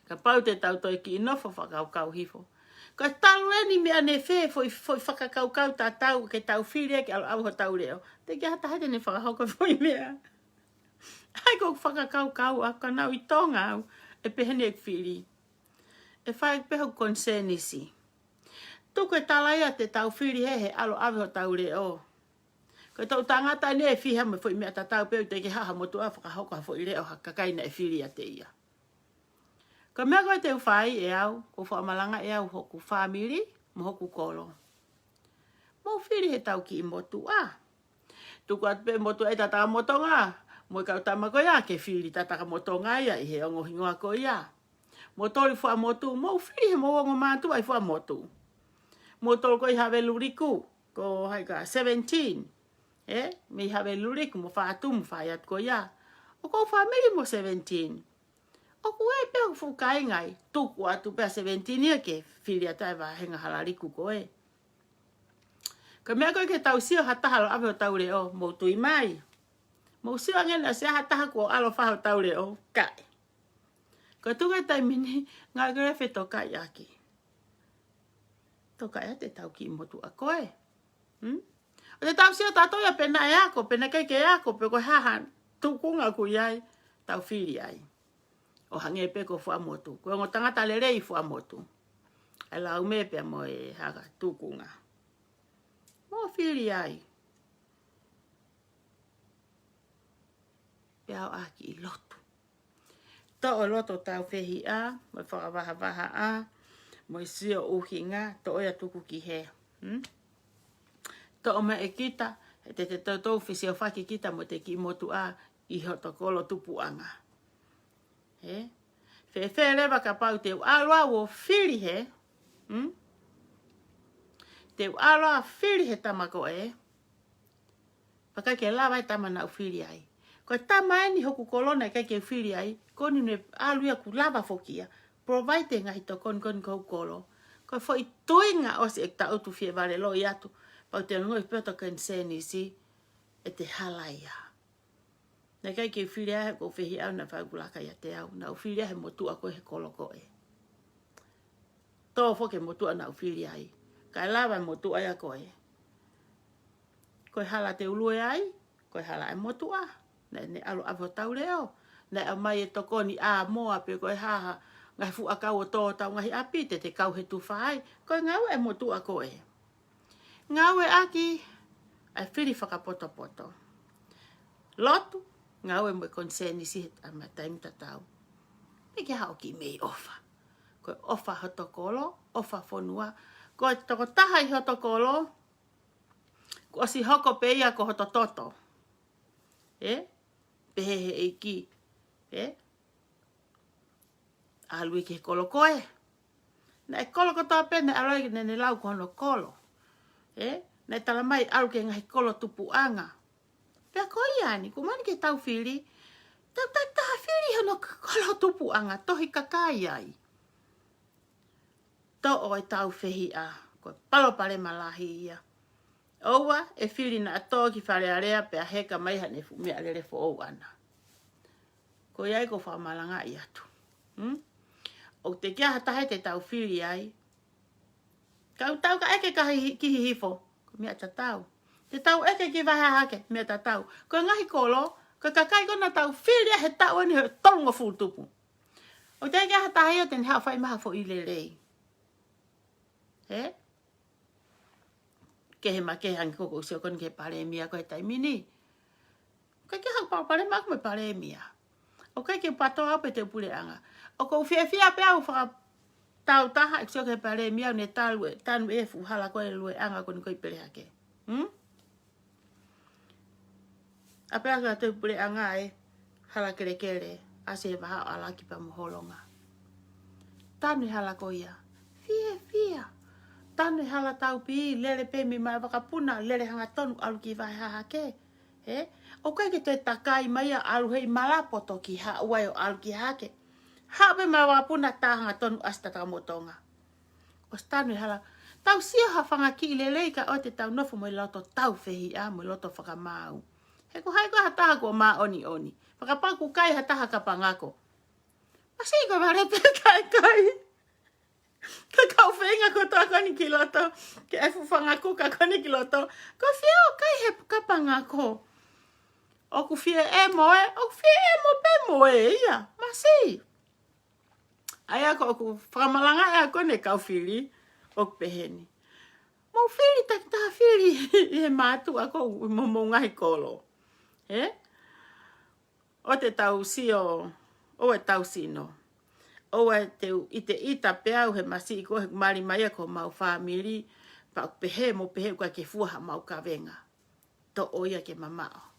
Ka pau te tau toi ki inofo whakau hifo. Ka talu eni mea ne whe foi whakakau ta tau ke tau whiri ke alo ho tau reo. Te ki hata haide ne whakahauka foi mea. Hai ko whakakau a ka nau I tonga au e pehene e whiri. E whai peho konsenisi. Tuku e talaia te tau whiri he alo ho tau reo. Ko tau tangata ne e whiha me foi mea ta tau peo te ki haha motu a whakahauka foi reo hakakaina e whiri a te ia. Ka mea koe te uwhai e au, ko whaamalanga e au hoku whamiri, mo hoku kolo. Mo whiri he tau ki I motu a. Tuku at pe motu e tataka motonga, mo I kau tama ko ia, ke whiri tataka motonga ia, I he ongo hingoa ko ia. Mo tori wha motu, mo whiri he mo ongo mātu ai wha motu. Mo tori ko I hawe luriku, ko hai ka 17, me hawe luriku, mo whaatu, mo whaiat ko ia. O ko whamiri mo 17. O ku e peo fukai ngai, tuku atu pea 17 ia ke whiri atai wa henga halariku ko e. Ka mea koe ke tau sio hataha lo awe o tau reo, mo tui mai. Mo sio angena se hataha ko alo whaha o tau reo, kai. Ka tuka taimini, ngā grefe tokai aki. Tokai a te tau ki motu a koe. O te tau sio tatoia pena e ako, pena keike e ako, pe koe haha tukunga ku iai, tau whiri ai. O hange pe ko fua motu. Ko ngo tangata le rei fua motu. E lau me pe mo e haga tukunga. Mo whiri ai. Pe au aki I lotu. To o loto tau whehi a, mo I whakawaha a, mo I sio uhinga, to oia tuku ki he. To o me e kita, e te tau whisio whaki kita mo te ki motu a, I hoto kolo tupuanga. Whe rewa ka pau te ualoa o whiri he. Te ualoa whiri he tamako e. Paka ke lawa e tamana u whiri ai. Ko tama eni hoku kolona kai ke whiri ai. Koni ne aluia ku lava fokia. Provide ngahi to kon kou kolo. Ko fo I tuinga osi e ta utu fie vare lo I atu. Pau te ngoi peto kenseni si. E te halaia. Na kai ke whiri ai ko whehi au na whaugulaka ia te au. Na u whiri ai motu a koe he koloko e. Tō whoke motu a na u whiri ai. Kai lawa motu ai a koe. Koe hala te ulue ai. Koe hala e motu a. Na ne alo avo tau reo. Na au mai e tokoni a moa pe koe haha. Ngai fu a kau o tō tau ngahi api te kau he tuwhai. Koe ngau e motu a koe. Ngau e aki. Ai whiri whakapoto poto. Lotu. ngau e mo konseni si ama taim tatau. Me ke hao ki mei ofa. Ko ofa hotokolo, ofa fonua. Ko toko taha I hotokolo, ko si hoko pe ia ko hotototo. Pehe e ki. Alui ke kolo koe. Na e kolo ko toa pene aloi ne lau ko hono kolo. Na e tala mai alu ke ngahi kolo tupu anga. Pea ko iani, ko mani ke tau whiri. Taha whiri hono kolo tupu anga, tohi kakai ai. To o e tau whihi a, ko palo pare malahi ia. Oua e whiri na ato ki whare area pea heka mai hane fu mea lere fo ou ana. Ko iai ko whamalanga I atu. O te kia hatahe te tau whiri ai. Kau tau ka eke ka ki hifo. Ko mea tatau. Te tau eke ki waha hake. Mea tatau. Ko ngahi kolo. Ko kakai kona tau whiri he tau ani he tongo futupu. O te kia hatahe o ten hao whai maha fo I le rei. Ke he ma ke hangi koko usio kon ke pare mia ko he taimini. Ko ke hau pare mak me pare mia. O ke pato au pe te pule anga. O ko fia pe au whaka tau taha eksio ke pare mia ne tanu e fu hala ko e lue anga ko ni koi pere hake. Ape anga te pule anga e hala kere kere ase waha ala ki pa moholonga. Tanu hala ko ia. Fia. Tanu hala tau pi lele pe mi mai wakapuna lele hanga tonu alu ki waha hake. O kai ke te takai mai alu hei malapoto ki ha uai o alu ki hake. Hape mai wakapuna tahanga tonu astata motonga. O stanu hala. Tau sia hawhanga ki lelei ka o te tau nofo mo loto tau whihi a mo loto whakamau. He ko hai ko hataha ko maa oni. Whakapaku kai hataha ka pangako. Masi ko marepe kai. Ka kau whenga ko toa koni ki loto. Ke efu whangaku ka koni ki loto. Ko whio kai he ka pangako. O ku whie e moe. O ku whie e mo pe moe ia. Masi. Aia ko ku whamalanga ea kone kau whiri. O ku peheni. Mau whiri taha whiri. He mātu ako mo ngahi kolo. O te tau sio. O e tau sino. O e te ite ita peau he masi I ko he mari mai ko mau family. Pa pehe mo pehe kwa ke fuha mau ka venga. To oia ke mamao.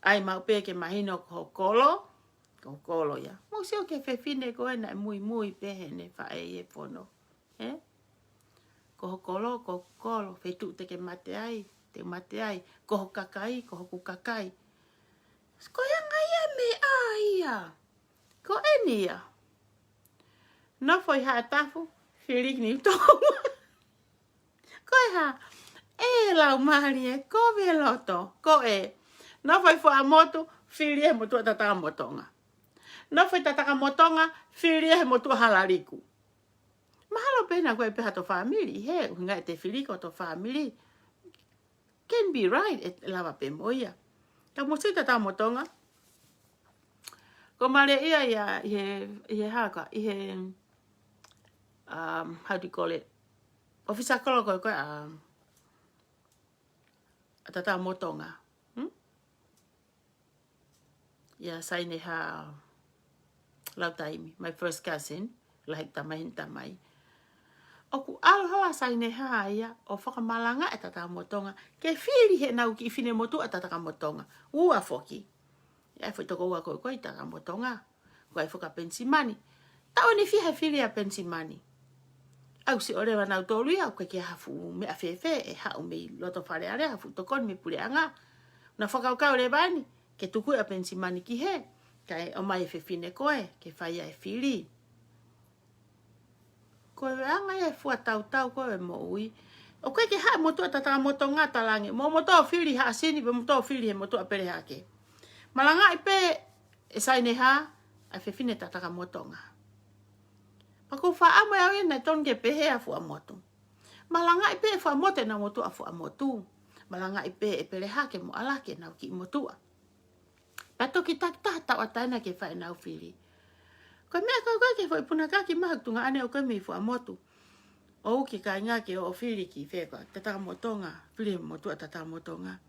Ai mau pe ke mahino ko kolo. Ko kolo ya. Mo sio ke fefine ko e na mui pehe ne fa e fono. Ko kolo. Fetu te ke mate ai. Te mate ai. Ko kakai. Ko kakai. Ko yanga ia me aia. Ko enia. No foi ha tafu. Filik ni tonga. Ko ha. E lau marie. Ko veloto. Ko e. No foi fo a moto. Filie motu tataka motonga. No foi tataka motonga. Filie motu halariku. Mahalo pena ko e peha to family. He. Nga te filiko to family. Can be right. E lava pe moia. Ka mosi tataka motonga. Ko mare ia ia haka. Ihe. How do you call it? Ofisa kolo ko tata motonga. Ya saine ha lau taimi. My first cousin. Lahik tamai. Oku aloha saine ha ia. O whakamalanga e tata motonga. Ke whiri he nau ki fine motu e tata motonga. Ua foki. Ya foi toko ua koi tata motonga. Koe whaka pensimani. Tau ni fi he whiri a pensimani. Au si ore wana utolui au ke hafu me afefe e hau me loto whare are hafu tokon me pule anga. Na whakaukau le bani ke tuku a pensimani ki he. Kai o mai e fefine koe ke whai e whiri. Koe anga e fua tau koe mo ui. O koe ke haa motu a tataka motonga talangi. Mo moto o whiri haa sini pe moto o whiri he motu a pere hake. Malanga ipe e saine haa a fefine tataka motonga. Pako wha amo au na tonge pehe a fua motu. Malanga ipe e fua mote na motu a fua motu. Malanga ipe e pere hake mo alake na ki motua. Pato ki takta tau ataina ke whae nau whiri. Koe mea koe ke whae punakaki mahak tunga ane o koe mei fua motu. O uki ka inga ke o whiri ki whekwa. Tataka motonga. Whiri motu a tataka motonga.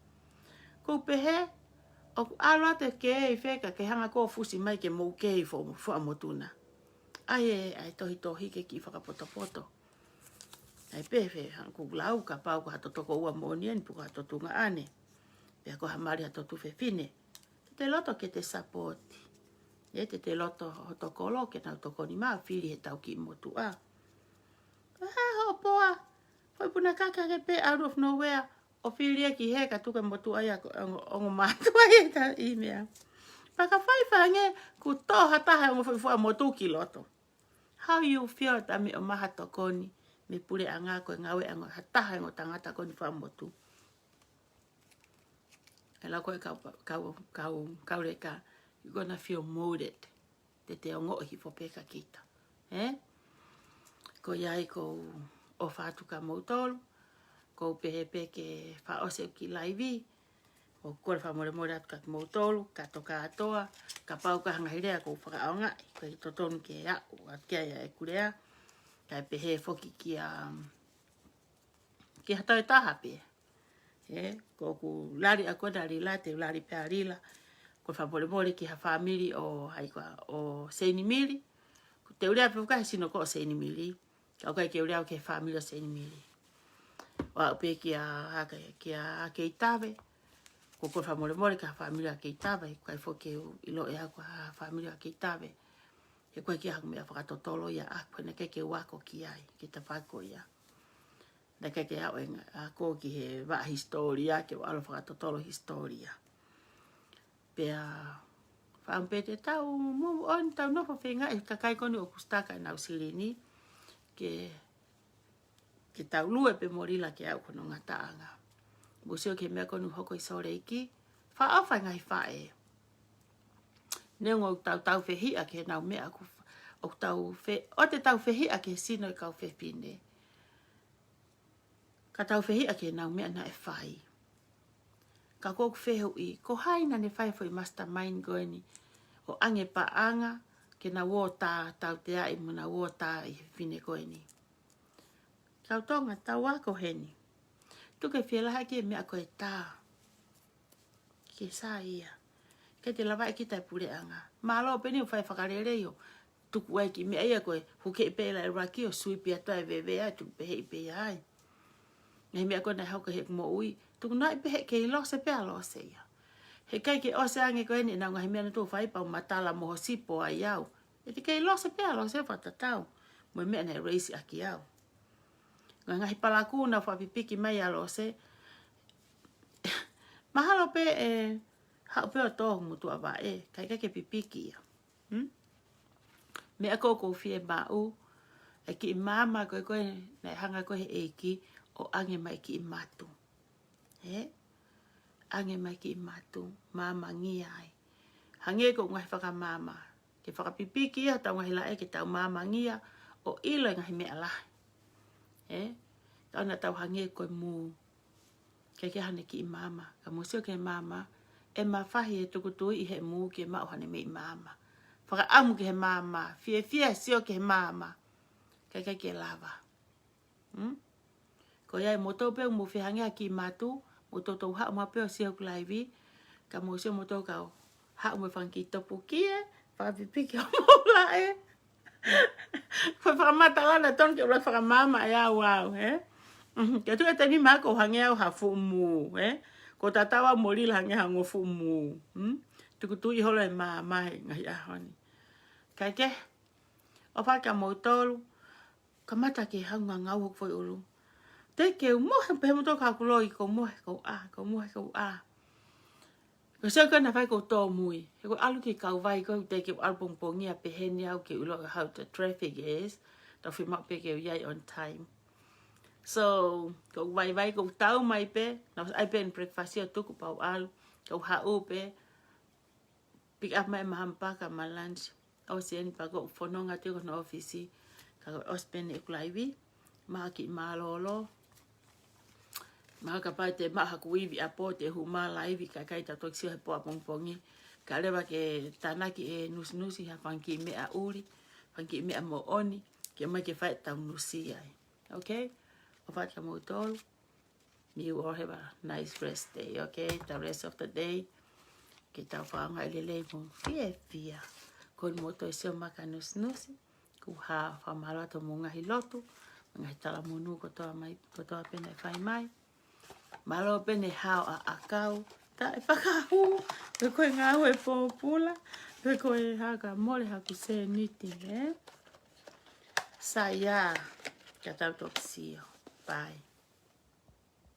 Ko pehe O alo te ke I wheka ke hanga ko fusi mai ke mou ke I fo amotuna. Ai tohi ke ki whakapoto. Ai pewe hanku lau ka pau ka totoko ua monien puka totunga ane. Pea ko hamari hatotu fine. Te loto ke te sapoti. Te loto hotokolo ke nau toko ni maa whiri he tau ki motu a. Hopoa. Hoi puna kaka ke pe out of nowhere. O whiri e ki he ka tuka motu ai ongo mātua e ta imea. Paka whaiwhange ku tō hataha ongo whaiwhua motu ki loto. How you feel tami o maha tokoni me pure anga ko ngawe ango hataha ngo tangata ko ni wha motu. E la koe kau reka, you're gonna feel molded. Te ongo hi fo peka kita. Ko iai ko o whātu ka mautolu, ko pehe peke wha ose ki laivi, o kore wha more atu ka mautolu, ka toka atoa, ka pau ka hanga hirea ko whakaonga, ko i totonu ke au, at kia ia e kurea, ka pehe foki ki hatau taha pea. Ko ku lari a kona rila, te lari pea rila, ko wha more ki ha whamiri o Seini Miri, ko te urea pewuka he sino ko o Seini Miri, ka ukai ke urea ke whamiri o Seini Miri. Wa upe ki a Keitawe, ko wha more ka whamiri a Keitawe, ko ai foke ilo e ako ha whamiri a Keitawe, he koe ki hangu mea whakatotolo ia a koe na keke wako ki ai, ki ta whako ia. Na keke au e ko ki he wa historia, ke alo whakatotolo historia. Pea whampe te tau, on tau nofo whenga, e kakai koni o kustaka e nau sirini, ke tau lue pe morila ke au kono ngataanga. Musio ke mea konu hoko I sore iki, wha awhai ngai whae. Neungo tau whehia ke nau mea ku, o te tau whehia ke sino I kau whepine. Ka tau whehia ke nau mea na e whai. Ka kōku whehu I, ko haina ne whai fwoi mastermind goeni, o ange pa anga, ke na wō tā tau te ai mo na wō tā I whine goeni. Kau tonga tau wako heni. Tuke whielaha ke mea koe tā. Ke sā ia. Ke te lawa ki tai pure anga. Mālo peni o whai whakarere yo. Tuku ai ki mea ia koe huke I pēla e raki o suipi atua e wewe ai tuku pehe I pēa ai. Ngai mea koe nai hauka hek mo ui. Tuku nai pehe ke I lose pēa lose ia. He kai ke ose ange koe ni nau ngahi mea na tō whai pau matala moho sipo ai au. E te ke I lose pēa lose whatatau. Moe mea na reisi aki au. Ngahi palaku na whapipiki mai a lose. Mahalo pe hau pe o tōhu mutu awa kai ke pipiki ia. Mea kōkou fie mau. E ki I mama koe na hanga koe e ki o ange mai ki I matu. Ange mai ki I matu. Mama ngi ai. Hange ko ngahi whakamama. Ke whakapipiki ia tau ngahi lae ke tau mama ngia o ilo ngahi mea lahi. Kau na tau hange koe mu. Ke hane ki I mama. Ka musio ke mama. E mawhahi e tukutui I he mu ke mau hane me I mama. Whaka amu ke he mama. Fie sio ke he mama. Ke lava. Ko iai motou peo mu whihange ki I matu. Motou tau hao ma peo sio kulaivi. Ka musio motou kau. Hao me whanki topu kie. Whakapipiki o moula whakamata lana ton ke ula whakamama e au au. Ke tu e tani mako hange au hafu mu. Ko tatawa morila hange hango fu mu. Tukutu I holo e maamahe ngahi ahoni. Kai ke. O whaka mautolu. Ka mata ke hanga ngau hok foi ulu. Te ke umohe pehe moto ka kuloi ko mohe ko a. Ko seo kana whai ko tō mui. He ko alu ki kau vai ko te ke alpongpongi a pehe ni au ke ulo how the traffic is. Ta whi mau pe ke iai on time. So, ko vai ko tau mai pe. Na was ai pe in breakfast ia tuku pau alu. Ko hau pe. Pick up mai mahampaka ma lunch. O si eni pa ko whanonga te ko na ofisi. Ka ko ospene e kulaivi. Maha ki malolo. Maha ka pai te maha kuivi a po te hu ma laivi ka kai ta toksio he po a pongpongi. Ka lewa ke tanaki e nusi ha whanki mea uri. Whanki mea mo oni. Ke mai ke whai tau nusi ai. Okay? O whai ka mo tolu. You all have a nice rest day, okay? The rest of the day. Ke tau whaanga i lelei mo fia. Ko ni moto e seo maka nusi. Ku ha whamalato mo ngahi lotu. Ngahi tala monu kotoa pene whai mai. Malo pene hao a akau. Ta e whakahu. Pe koe ngā hoi pōpula. Pe koe haka mole haku se niti. Sa ia. Ka tau toki sio. Bye.